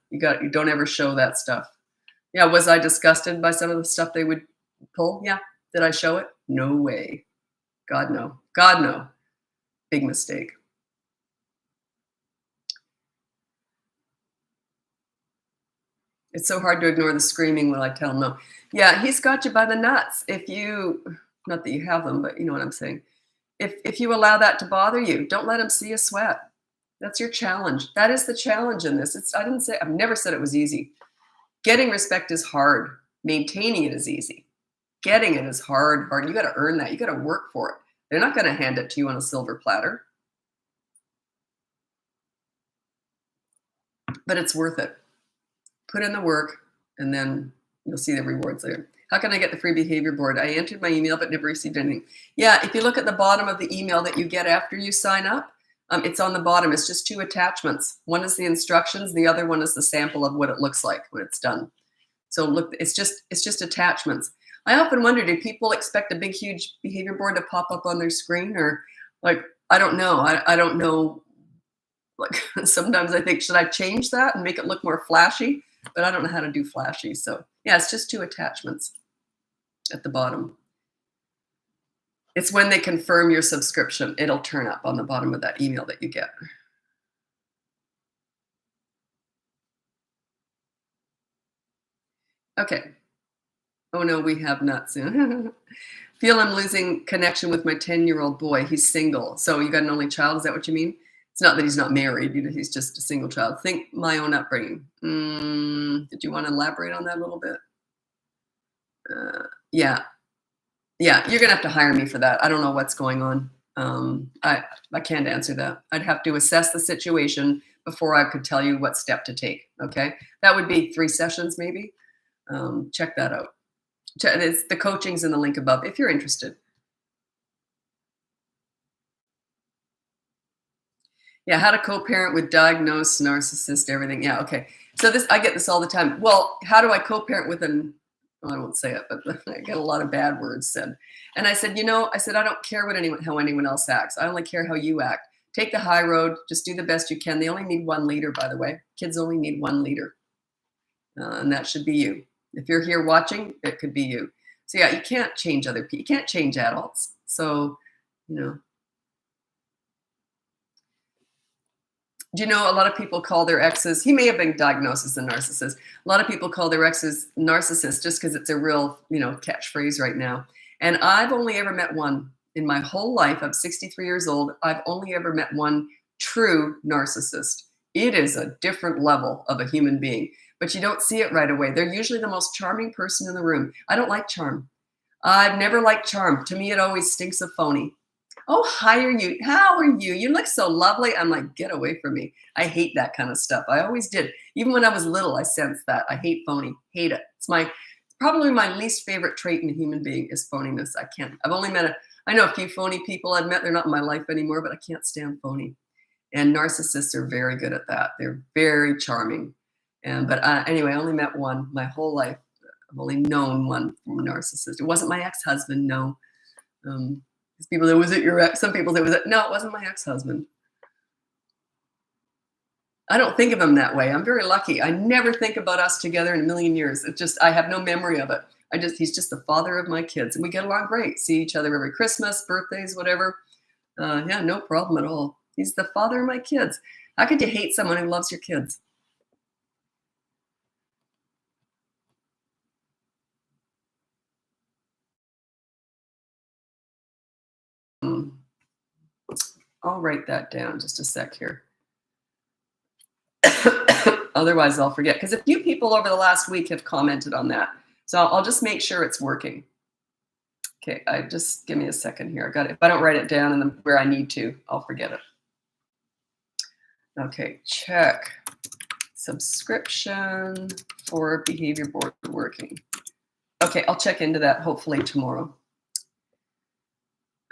don't ever show that stuff. Yeah, was I disgusted by some of the stuff they would pull? Yeah. Did I show it? No way. God, no. God, no. Big mistake. It's so hard to ignore the screaming when I tell him no. Yeah, he's got you by the nuts. Not that you have them, but you know what I'm saying. If you allow that to bother you, don't let him see you sweat. That's your challenge. That is the challenge in this. I've never said it was easy. Getting respect is hard. Maintaining it is easy. Getting it is hard. You got to earn that. You got to work for it. They're not going to hand it to you on a silver platter. But it's worth it. Put in the work, and then you'll see the rewards later. How can I get the free behavior board? I entered my email but never received anything. Yeah, if you look at the bottom of the email that you get after you sign up, it's on the bottom. It's just 2 attachments. One is the instructions. The other one is the sample of what it looks like when it's done. So look, it's just attachments. I often wonder, do people expect a big, huge behavior board to pop up on their screen? Or like, I don't know. I don't know. Like sometimes I think, should I change that and make it look more flashy? But I don't know how to do flashy. So yeah, it's just 2 attachments at the bottom. It's when they confirm your subscription, it'll turn up on the bottom of that email that you get. Okay. Oh no, we have nuts. Feel I'm losing connection with my 10-year-old boy. He's single. So you got an only child? Is that what you mean? It's not that he's not married. He's just a single child. Think my own upbringing. Did you want to elaborate on that a little bit? Yeah. Yeah, you're going to have to hire me for that. I don't know what's going on. I can't answer that. I'd have to assess the situation before I could tell you what step to take. Okay. That would be 3 sessions maybe. Check that out. The coaching's in the link above if you're interested. Yeah, how to co-parent with diagnosed narcissist, everything. Yeah, okay. So I get this all the time. Well, how do I co-parent with I won't say it, but I get a lot of bad words said. And I said, I don't care how anyone else acts. I only care how you act. Take the high road. Just do the best you can. They only need 1 leader, by the way. Kids only need 1 leader. And that should be you. If you're here watching, it could be you. So yeah, you can't change other people. You can't change adults. So, do you know a lot of people call their exes, he may have been diagnosed as a narcissist. A lot of people call their exes narcissists just because it's a real, catchphrase right now. And I've only ever met one in my whole life. I'm 63 years old. I've only ever met one true narcissist. It is a different level of a human being, but you don't see it right away. They're usually the most charming person in the room. I don't like charm. I've never liked charm. To me, it always stinks of phony. Oh, hi, you? How are you? You look so lovely. I'm like, get away from me. I hate that kind of stuff. I always did. Even when I was little, I sensed that. I hate phony. Hate it. It's probably my least favorite trait in a human being is phoniness. I've only met I know a few phony people I've met. They're not in my life anymore, but I can't stand phony. And narcissists are very good at that. They're very charming. And but anyway, I only met one my whole life. I've only known one from a narcissist. It wasn't my ex-husband, no. These people that was it your ex. Some people that was it. No, it wasn't my ex-husband. I don't think of him that way. I'm very lucky. I never think about us together in a million years. It's just I have no memory of it. He's just the father of my kids, and we get along great. See each other every Christmas, birthdays, whatever. Yeah, no problem at all. He's the father of my kids. How could you hate someone who loves your kids? I'll write that down just a sec here. Otherwise, I'll forget. Because a few people over the last week have commented on that. So I'll just make sure it's working. Okay, just give me a second here. I got it. If I don't write it down and where I need to, I'll forget it. Okay, check. Subscription for behavior board working. Okay, I'll check into that hopefully tomorrow.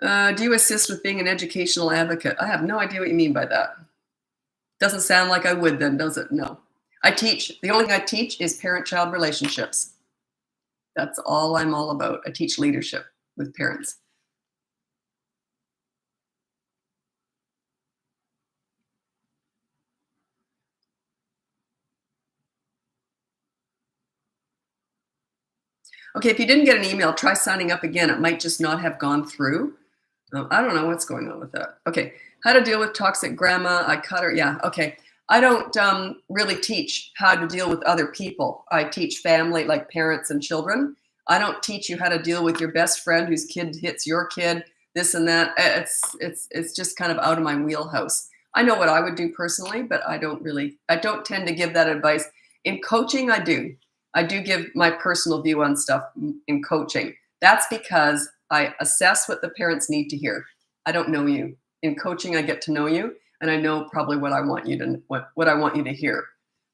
Do you assist with being an educational advocate? I have no idea what you mean by that. Doesn't sound like I would then, does it? No. I teach. The only thing I teach is parent-child relationships. That's all I'm all about. I teach leadership with parents. Okay, if you didn't get an email, try signing up again. It might just not have gone through. I don't know what's going on with that. Okay, how to deal with toxic grandma. I cut her. Yeah, okay. I don't really teach how to deal with other people. I teach family, like parents and children. I don't teach you how to deal with your best friend whose kid hits your kid, this and that. It's just kind of out of my wheelhouse. I know what I would do personally, but I don't tend to give that advice. In coaching, I do. I do give my personal view on stuff in coaching. That's because I assess what the parents need to hear. I don't know you. In coaching, I get to know you, and I know probably what I want you to what I want you to hear,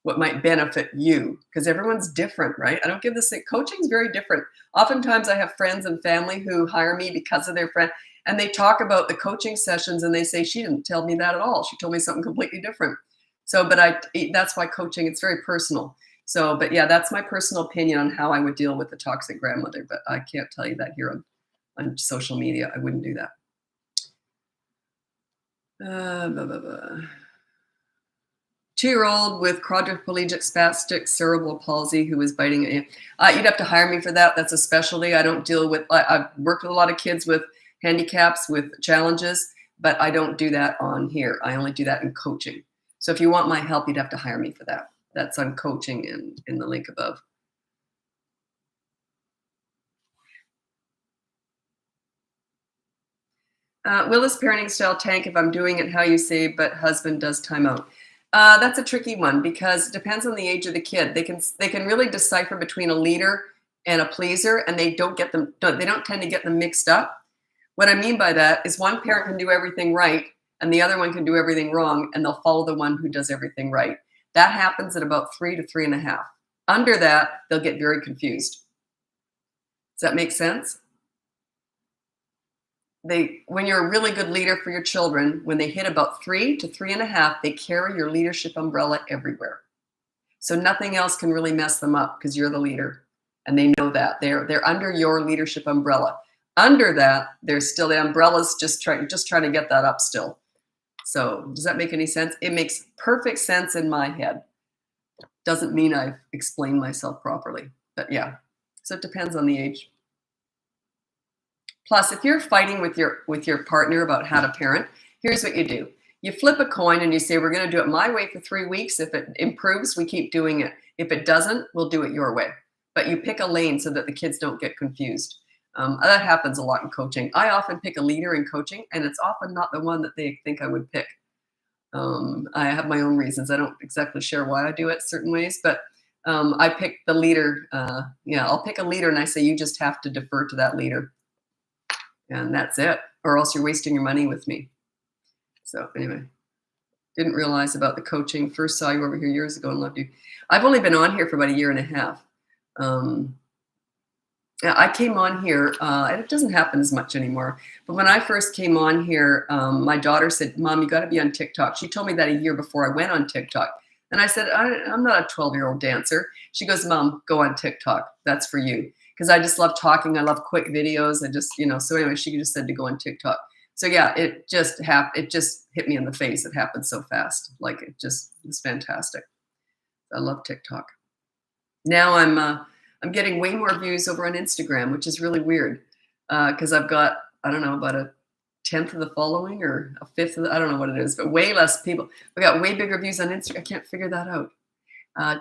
what might benefit you, because everyone's different, right? I don't give this thing. Coaching is very different. Oftentimes, I have friends and family who hire me because of their friend, and they talk about the coaching sessions, and they say she didn't tell me that at all. She told me something completely different. So, but that's why coaching, it's very personal. So, but yeah, that's my personal opinion on how I would deal with the toxic grandmother, but I can't tell you that here on social media. I wouldn't do that. Blah, blah, blah. 2-year-old with quadriplegic spastic cerebral palsy who was biting at you. You'd have to hire me for that. That's a specialty. I don't deal with, I've worked with a lot of kids with handicaps, with challenges, but I don't do that on here. I only do that in coaching. So if you want my help, you'd have to hire me for that. That's on coaching in the link above. Will this parenting style tank if I'm doing it how you say, but husband does timeout? That's a tricky one because it depends on the age of the kid. They can really decipher between a leader and a pleaser, and they don't tend to get them mixed up. What I mean by that is one parent can do everything right, and the other one can do everything wrong, and they'll follow the one who does everything right. That happens at about 3 to 3.5. Under that, they'll get very confused. Does that make sense? When you're a really good leader for your children, when they hit about 3 to 3.5, they carry your leadership umbrella everywhere. So nothing else can really mess them up because you're the leader, and they know that they're under your leadership umbrella. Under that, there's still the umbrella's just trying to get that up still. So does that make any sense? It makes perfect sense in my head. Doesn't mean I've explained myself properly, but yeah. So it depends on the age. Plus, if you're fighting with your partner about how to parent, here's what you do. You flip a coin and you say, we're going to do it my way for 3 weeks. If it improves, we keep doing it. If it doesn't, we'll do it your way. But you pick a lane so that the kids don't get confused. That happens a lot in coaching. I often pick a leader in coaching, and it's often not the one that they think I would pick. I have my own reasons. I don't exactly share why I do it certain ways, but I pick the leader. I'll pick a leader and I say, you just have to defer to that leader. And that's it, or else you're wasting your money with me. So anyway, didn't realize about the coaching. First saw you over here years ago and loved you. I've only been on here for about 1.5 years. Yeah, I came on here, and it doesn't happen as much anymore. But when I first came on here, my daughter said, "Mom, you got to be on TikTok." She told me that a year before I went on TikTok. And I said, I'm not a 12-year-old dancer. She goes, "Mom, go on TikTok. That's for you." Because I just love talking. I love quick videos. I just, so anyway, she just said to go on TikTok. So yeah, it just hit me in the face. It happened so fast. Like it just was fantastic. I love TikTok. Now I'm getting way more views over on Instagram, which is really weird because I've got, I don't know, about a tenth of the following or a fifth of I don't know what it is, but way less people. We got way bigger views on Instagram. I can't figure that out.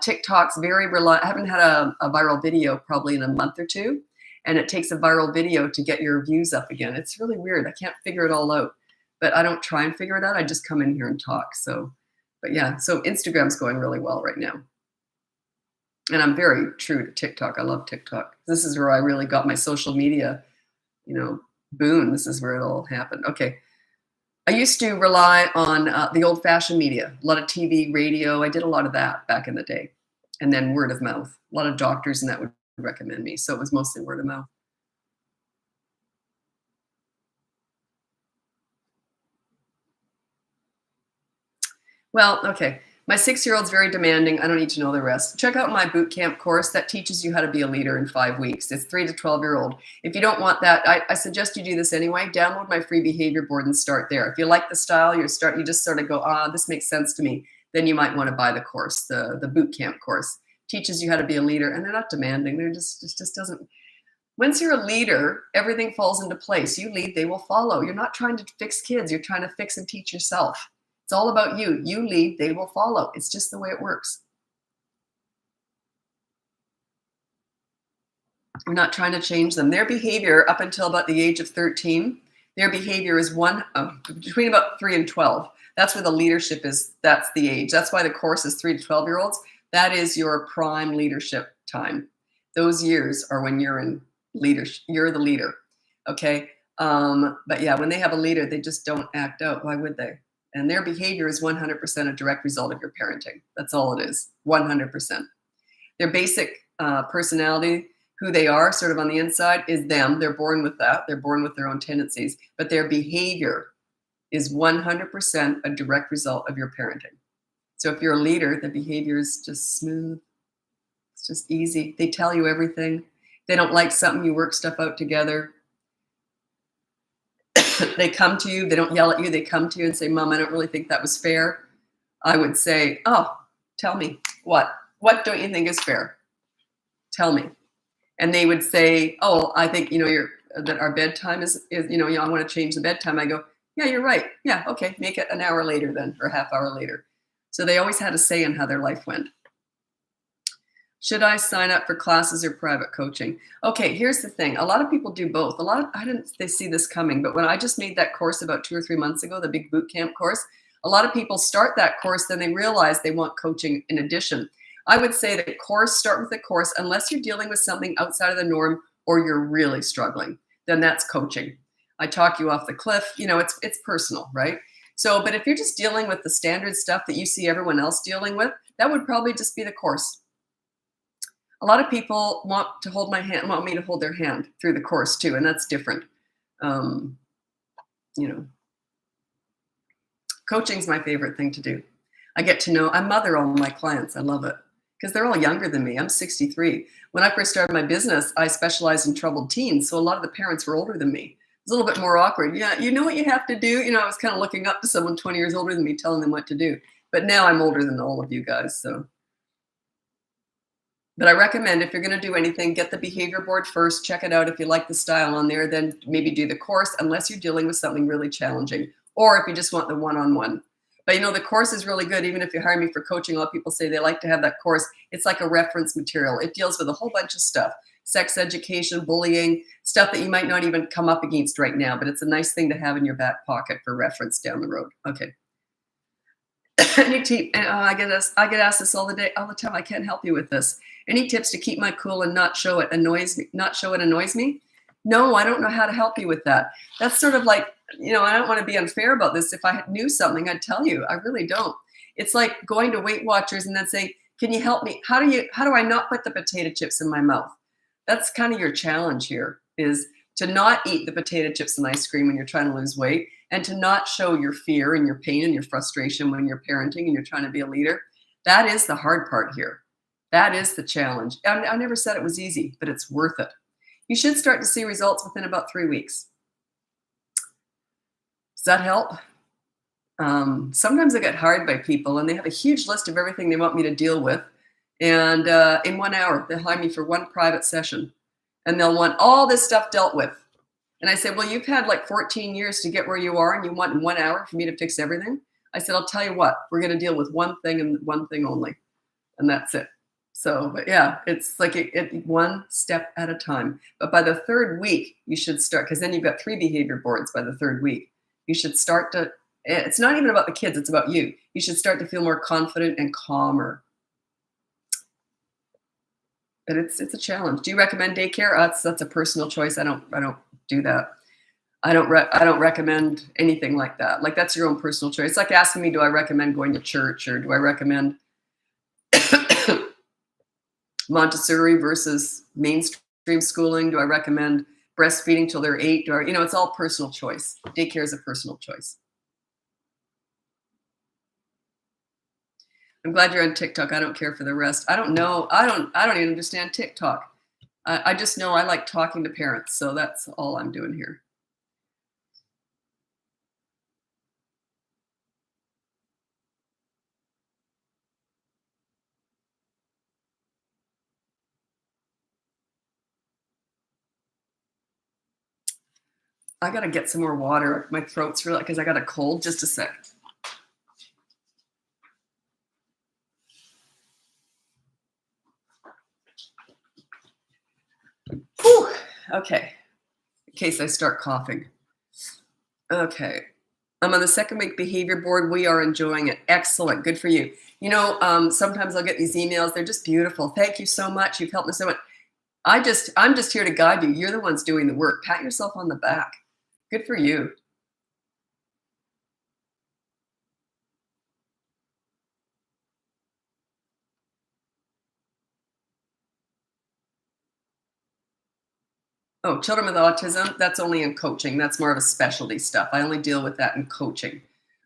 TikTok's very reliable. I haven't had a viral video probably in a month or two, and it takes a viral video to get your views up again. It's really weird. I can't figure it all out, but I don't try and figure it out. I just come in here and talk. So, but yeah, so Instagram's going really well right now. And I'm very true to TikTok. I love TikTok. This is where I really got my social media, boom. This is where it all happened. Okay. I used to rely on the old-fashioned media, a lot of TV, radio. I did a lot of that back in the day. And then word of mouth. A lot of doctors and that would recommend me. So it was mostly word of mouth. Well, okay. My 6-year-old's very demanding. I don't need to know the rest. Check out my boot camp course that teaches you how to be a leader in 5 weeks. It's 3 to 12-year-old. If you don't want that, I suggest you do this anyway. Download my free behavior board and start there. If you like the style, you just sort of go, this makes sense to me. Then you might want to buy the course, the boot camp course. Teaches you how to be a leader, and they're not demanding. They're just doesn't. Once you're a leader, everything falls into place. You lead, they will follow. You're not trying to fix kids. You're trying to fix and teach yourself. It's all about you. You lead, they will follow. It's just the way it works. We're not trying to change them. Their behavior up until about the age of 13, their behavior is between about 3 and 12. That's where the leadership is. That's the age. That's why the course is 3 to 12-year-olds. That is your prime leadership time. Those years are when you're in leadership. You're the leader. Okay. But yeah, when they have a leader, they just don't act out. Why would they? And their behavior is 100% a direct result of your parenting. That's all it is, 100%. Their basic personality, who they are sort of on the inside, is them. They're born with that. They're born with their own tendencies. But their behavior is 100% a direct result of your parenting. So if you're a leader, the behavior is just smooth. It's just easy. They tell you everything. They don't like something, you work stuff out together. They come to you, they don't yell at you, they come to you and say, "Mom, I don't really think that was fair." I would say, "Oh, tell me, what don't you think is fair? Tell me." And they would say, "Oh, I think, that our bedtime is I want to change the bedtime." I go, "Yeah, you're right. Yeah, okay, make it an hour later then, or a half hour later." So they always had a say in how their life went. Should I sign up for classes or private coaching? Okay, here's the thing. A lot of people do both. I didn't they see this coming, but when I just made that course about 2 or 3 months ago, the big boot camp course, a lot of people start that course, then they realize they want coaching in addition. I would say that start with the course, unless you're dealing with something outside of the norm or you're really struggling, then that's coaching. I talk you off the cliff, it's personal, right? So, but if you're just dealing with the standard stuff that you see everyone else dealing with, that would probably just be the course. A lot of people want me to hold their hand through the course too, and that's different. Coaching's my favorite thing to do. I mother all my clients. I love it because they're all younger than me. I'm 63. When I first started my business, I specialized in troubled teens, so a lot of the parents were older than me. It was a little bit more awkward. Yeah, you know what you have to do? I was kind of looking up to someone 20 years older than me, telling them what to do. But now I'm older than all of you guys, so. But I recommend if you're going to do anything, get the behavior board first, check it out. If you like the style on there, then maybe do the course unless you're dealing with something really challenging, or if you just want the one-on-one. But the course is really good. Even if you hire me for coaching, a lot of people say they like to have that course. It's like a reference material. It deals with a whole bunch of stuff, sex education, bullying, stuff that you might not even come up against right now, but it's a nice thing to have in your back pocket for reference down the road. Okay. Any tip? I get asked this all the time. I can't help you with this. Any tips to keep my cool and not show it annoys me? No, I don't know how to help you with that. That's sort of like, I don't want to be unfair about this. If I knew something, I'd tell you. I really don't. It's like going to Weight Watchers and then say, "Can you help me? How do I not put the potato chips in my mouth?" That's kind of your challenge here, is to not eat the potato chips and ice cream when you're trying to lose weight, and to not show your fear and your pain and your frustration when you're parenting and you're trying to be a leader. That is the hard part here. That is the challenge. I never said it was easy, but it's worth it. You should start to see results within about 3 weeks. Does that help? Sometimes I get hired by people and they have a huge list of everything they want me to deal with. And in 1 hour, they'll hire me for one private session. And they'll want all this stuff dealt with. And I said, well, you've had like 14 years to get where you are, and you want in 1 hour for me to fix everything? I said, I'll tell you what, we're going to deal with one thing and one thing only. And that's it. So, but yeah, it's like it one step at a time. But by the third week, you should start, because then you've got 3 behavior boards by the third week. You should start to, it's not even about the kids, it's about you. You should start to feel more confident and calmer. But it's a challenge. Do you recommend daycare? That's a personal choice. I don't do that. I don't recommend anything like that. Like, that's your own personal choice. It's like asking me, do I recommend going to church, or do I recommend Montessori versus mainstream schooling? Do I recommend breastfeeding till they're 8? It's all personal choice. Daycare is a personal choice. I'm glad you're on TikTok. I don't care for the rest. I don't know. I don't even understand TikTok. I just know I like talking to parents. So that's all I'm doing here. I got to get some more water. My throat's really, because I got a cold. Just a sec. Whew. Okay. In case I start coughing. Okay. I'm on the 2nd week behavior board. We are enjoying it. Excellent. Good for you. Sometimes I'll get these emails. They're just beautiful. Thank you so much. You've helped me so much. I'm just here to guide you. You're the ones doing the work. Pat yourself on the back. Good for you. Oh, children with autism, that's only in coaching. That's more of a specialty stuff. I only deal with that in coaching,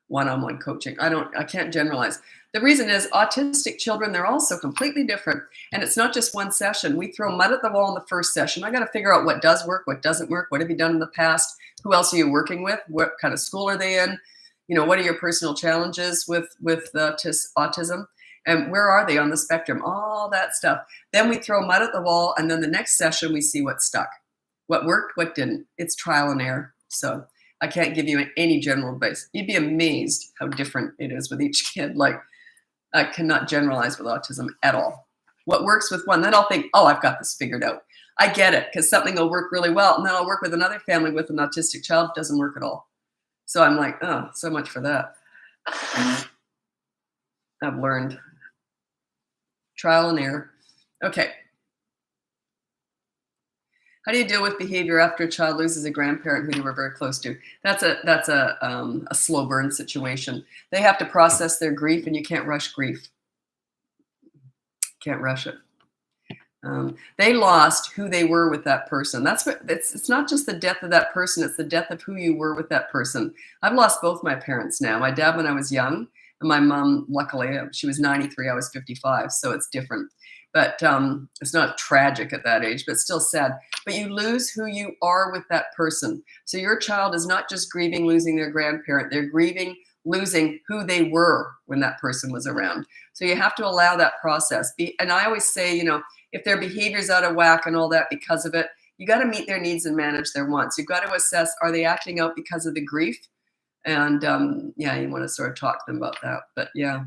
one-on-one coaching. I can't generalize. The reason is autistic children, they're all so completely different. And it's not just one session. We throw mud at the wall in the first session. I got to figure out what does work, what doesn't work. What have you done in the past? Who else are you working with? What kind of school are they in? What are your personal challenges with autism? And where are they on the spectrum? All that stuff. Then we throw mud at the wall. And then the next session, we see what stuck. What worked, what didn't. It's trial and error. So I can't give you any general advice. You'd be amazed how different it is with each kid. Like, I cannot generalize with autism at all. What works with one, then I'll think, oh, I've got this figured out. I get it, because something will work really well. And then I'll work with another family with an autistic child. Doesn't work at all. So I'm like, oh, so much for that. I've learned. Trial and error. Okay. How do you deal with behavior after a child loses a grandparent who they were very close to? That's a slow burn situation. They have to process their grief, and you can't rush grief. Can't rush it. They lost who they were with that person. It's not just the death of that person, it's the death of who you were with that person. I've lost both my parents now. My dad when I was young, and my mom, luckily, she was 93, I was 55, so it's different. But it's not tragic at that age, but still sad. But you lose who you are with that person. So your child is not just grieving losing their grandparent, they're grieving losing who they were when that person was around. So you have to allow that process. And I always say, if their behavior's out of whack and all that because of it, you got to meet their needs and manage their wants. You've got to assess, are they acting out because of the grief? And you want to sort of talk to them about that. But yeah,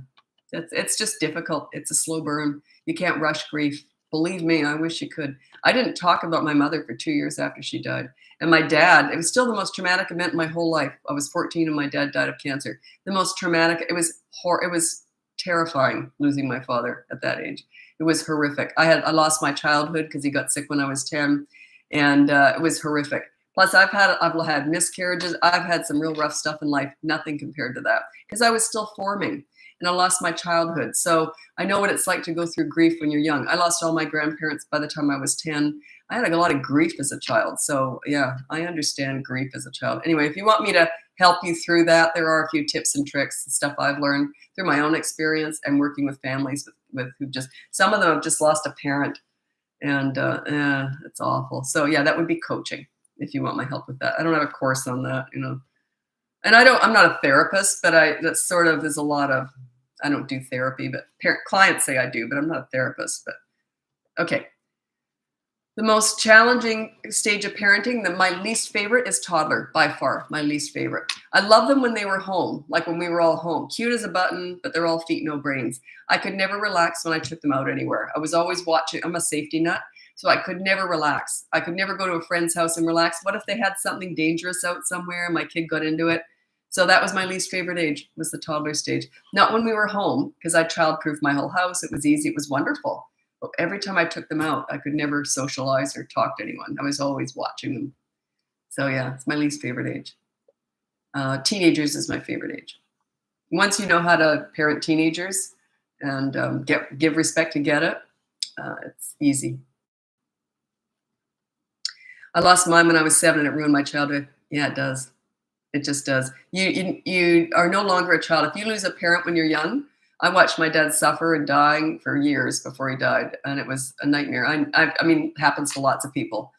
it's just difficult. It's a slow burn. You can't rush grief. Believe me, I wish you could. I didn't talk about my mother for 2 years after she died. And my dad, it was still the most traumatic event in my whole life. I was 14 and my dad died of cancer. The most traumatic, it was terrifying losing my father at that age. It was horrific. I lost my childhood because he got sick when I was 10. And it was horrific. Plus, I've had miscarriages. I've had some real rough stuff in life. Nothing compared to that because I was still forming and I lost my childhood. So I know what it's like to go through grief when you're young. I lost all my grandparents by the time I was 10. I had a lot of grief as a child. So yeah, I understand grief as a child. Anyway, if you want me to help you through that, there are a few tips and tricks, stuff I've learned through my own experience and working with families with who just, some of them have just lost a parent, and it's awful. So yeah, that would be coaching if you want my help with that. I don't have a course on that, and I'm not a therapist, but that sort of is a lot of, I don't do therapy, but clients say I do, but I'm not a therapist. But okay. The most challenging stage of parenting, my least favorite is toddler, by far, my least favorite. I love them when they were home, like when we were all home. Cute as a button, but they're all feet, no brains. I could never relax when I took them out anywhere. I was always watching. I'm a safety nut, so I could never relax. I could never go to a friend's house and relax. What if they had something dangerous out somewhere and my kid got into it? So that was my least favorite age, was the toddler stage. Not when we were home, because I child-proofed my whole house. It was easy. It was wonderful. Every time I took them out, I could never socialize or talk to anyone. I was always watching them. So yeah, it's my least favorite age. Teenagers is my favorite age. Once you know how to parent teenagers and give respect to get it, it's easy. I lost mine when I was 7 and it ruined my childhood. Yeah, it does. It just does. You are no longer a child. If you lose a parent when you're young, I watched my dad suffer and dying for years before he died, and it was a nightmare. I mean, it happens to lots of people.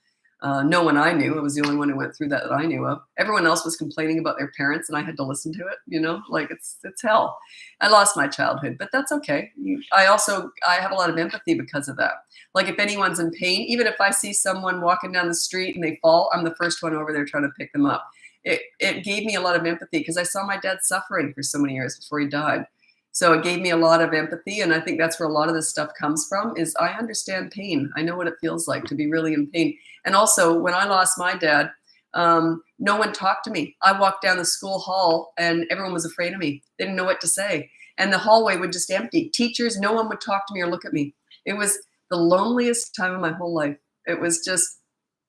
No one I knew. I was the only one who went through that I knew of. Everyone else was complaining about their parents, and I had to listen to it. Like it's hell. I lost my childhood, but that's okay. I have a lot of empathy because of that. Like if anyone's in pain, even if I see someone walking down the street and they fall, I'm the first one over there trying to pick them up. It gave me a lot of empathy because I saw my dad suffering for so many years before he died. So it gave me a lot of empathy, and I think that's where a lot of this stuff comes from, is I understand pain. I know what it feels like to be really in pain. And also, when I lost my dad, no one talked to me. I walked down the school hall, and everyone was afraid of me. They didn't know what to say. And the hallway would just empty. Teachers, no one would talk to me or look at me. It was the loneliest time of my whole life. It was just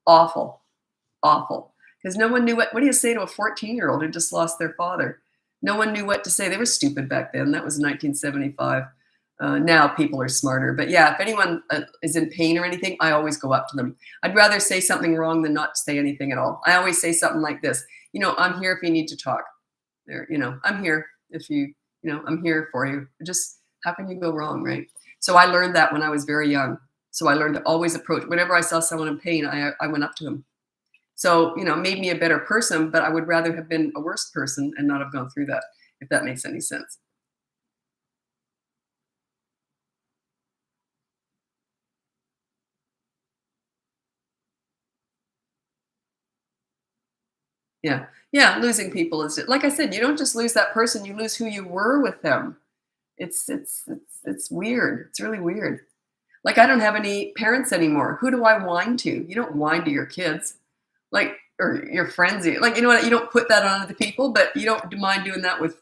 awful, awful. Because no one knew what do you say to a 14-year-old who just lost their father? No one knew what to say. They were stupid back then. That was 1975. Now people are smarter. But yeah, if anyone is in pain or anything, I always go up to them. I'd rather say something wrong than not say anything at all. I always say something like this. I'm here if you need to talk. I'm here if I'm here for you. Just how can you go wrong, right? So I learned that when I was very young. So I learned to always approach. Whenever I saw someone in pain, I went up to him. So, made me a better person, but I would rather have been a worse person and not have gone through that, if that makes any sense. Yeah. Yeah. Losing people is, like I said, you don't just lose that person, you lose who you were with them. It's weird. It's really weird. Like I don't have any parents anymore. Who do I whine to? You don't whine to your kids. Or your friends, like, what, you don't put that on other people, but you don't mind doing that with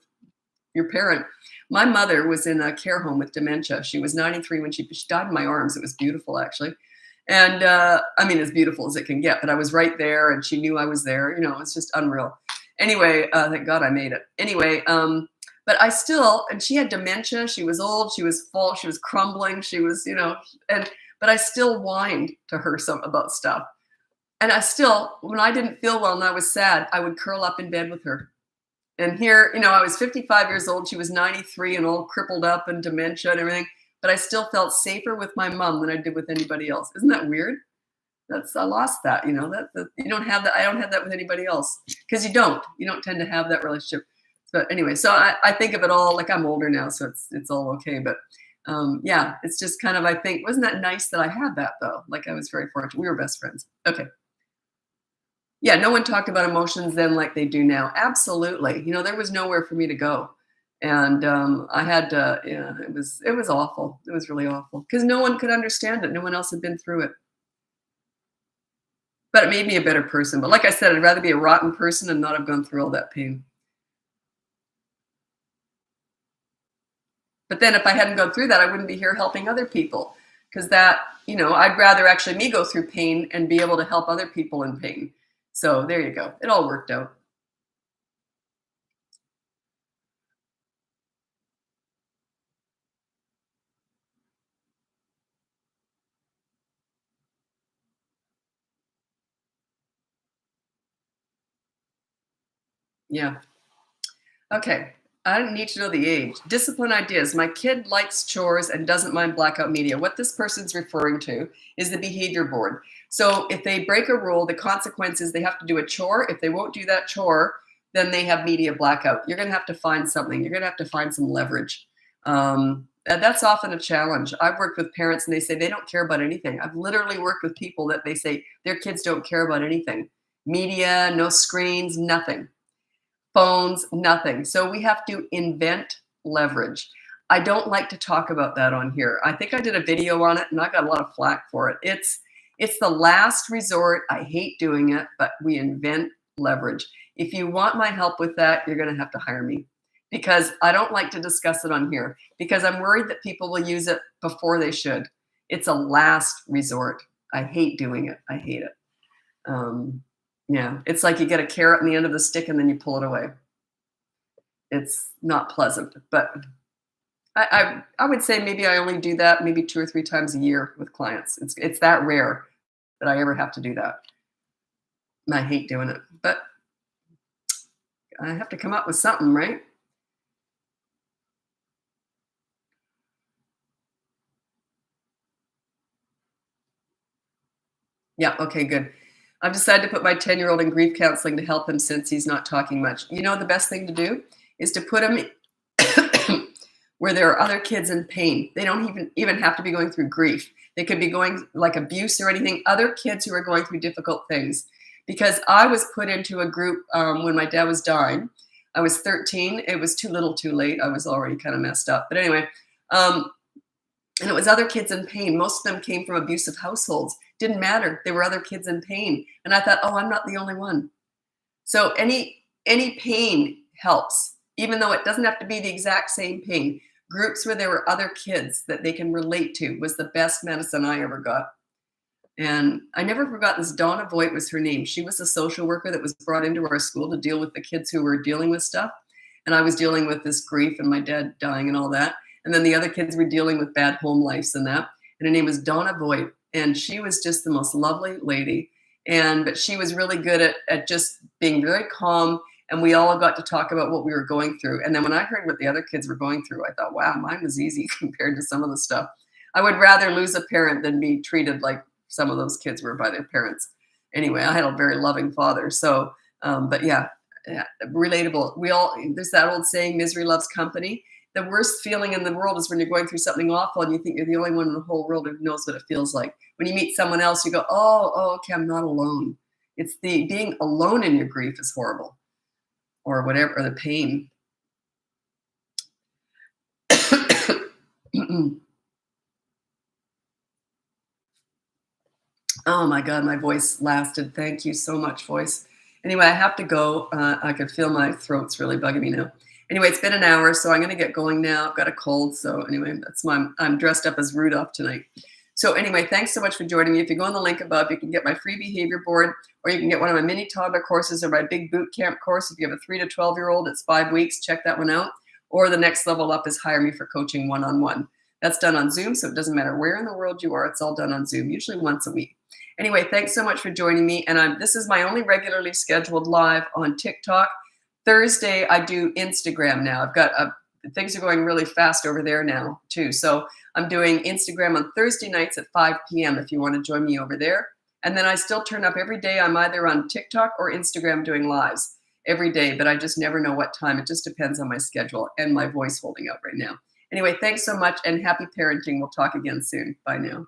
your parent. My mother was in a care home with dementia. She was 93 when she died in my arms. It was beautiful, actually. And as beautiful as it can get, but I was right there and she knew I was there. It's just unreal. Anyway, thank God I made it. Anyway, but and she had dementia. She was old, she was full, she was crumbling. She was, but I still whined to her about stuff. And when I didn't feel well and I was sad, I would curl up in bed with her. And here, I was 55 years old. She was 93 and all crippled up and dementia and everything. But I still felt safer with my mom than I did with anybody else. Isn't that weird? I lost that, you don't have that. I don't have that with anybody else because you don't tend to have that relationship. But anyway, so I think of it all like I'm older now, so it's all okay. But yeah, it's just kind of, I think, wasn't that nice that I had that though? Like I was very fortunate. We were best friends. Okay. Yeah, no one talked about emotions then like they do now. Absolutely. There was nowhere for me to go. And I had to, it was awful. It was really awful because no one could understand it. No one else had been through it. But it made me a better person. But like I said, I'd rather be a rotten person and not have gone through all that pain. But then if I hadn't gone through that, I wouldn't be here helping other people because I'd rather actually me go through pain and be able to help other people in pain. So there you go. It all worked out. Yeah. Okay. I don't need to know the age. Discipline ideas. My kid likes chores and doesn't mind blackout media. What this person's referring to is the behavior board. So if they break a rule, the consequence is they have to do a chore. If they won't do that chore, then they have media blackout. You're going to have to find something. You're going to have to find some leverage. And that's often a challenge. I've worked with parents and they say they don't care about anything. I've literally worked with people that they say their kids don't care about anything. Media, no screens, nothing. Phones, nothing. So we have to invent leverage. I don't like to talk about that on here. I think I did a video on it and I got a lot of flack for it. It's the last resort. I hate doing it, but we invent leverage. If you want my help with that, you're going to have to hire me because I don't like to discuss it on here because I'm worried that people will use it before they should. It's a last resort. I hate doing it. I hate it. Um, yeah, it's like you get a carrot in the end of the stick and then you pull it away. It's not pleasant, but I would say maybe I only do that maybe 2 or 3 times a year with clients. It's that rare that I ever have to do that. And I hate doing it, but I have to come up with something, right? Yeah, okay, good. I've decided to put my 10-year-old in grief counseling to help him since he's not talking much. You know, the best thing to do is to put him where there are other kids in pain. They don't even have to be going through grief. They could be going like abuse or anything, other kids who are going through difficult things. Because I was put into a group when my dad was dying. I was 13. It was too little too late. I was already kind of messed up. But anyway, um, and it was other kids in pain. Most of them came from abusive households. Didn't matter. There were other kids in pain. And I thought, oh, I'm not the only one. So any pain helps, even though it doesn't have to be the exact same pain. Groups where there were other kids that they can relate to was the best medicine I ever got. And I never forgot this. Donna Voigt was her name. She was a social worker that was brought into our school to deal with the kids who were dealing with stuff. And I was dealing with this grief and my dad dying and all that. And then the other kids were dealing with bad home lives and that. And her name was Donna Voigt. And she was just the most lovely lady. But she was really good at just being very calm. And we all got to talk about what we were going through. And then when I heard what the other kids were going through, I thought, wow, mine was easy compared to some of the stuff. I would rather lose a parent than be treated like some of those kids were by their parents. Anyway, I had a very loving father. So, but yeah, relatable. There's that old saying, misery loves company. The worst feeling in the world is when you're going through something awful and you think you're the only one in the whole world who knows what it feels like. When you meet someone else, you go, oh, okay, I'm not alone. It's the being alone in your grief is horrible, or whatever, or the pain. Oh my God, my voice lasted. Thank you so much, voice. Anyway, I have to go. I can feel my throat's really bugging me now. Anyway, it's been an hour, so I'm going to get going now. I've got a cold, so anyway, I'm dressed up as Rudolph tonight. So anyway, thanks so much for joining me. If you go on the link above, you can get my free behavior board, or you can get one of my mini toddler courses or my big boot camp course. If you have a 3 to 12-year-old, it's 5 weeks. Check that one out. Or the next level up is hire me for coaching one-on-one. That's done on Zoom, so it doesn't matter where in the world you are. It's all done on Zoom, usually once a week. Anyway, thanks so much for joining me. And this is my only regularly scheduled live on TikTok. Thursday, I do Instagram now. I've got things are going really fast over there now too. So I'm doing Instagram on Thursday nights at 5 p.m. if you want to join me over there. And then I still turn up every day. I'm either on TikTok or Instagram doing lives every day, but I just never know what time. It just depends on my schedule and my voice holding out right now. Anyway, thanks so much and happy parenting. We'll talk again soon. Bye now.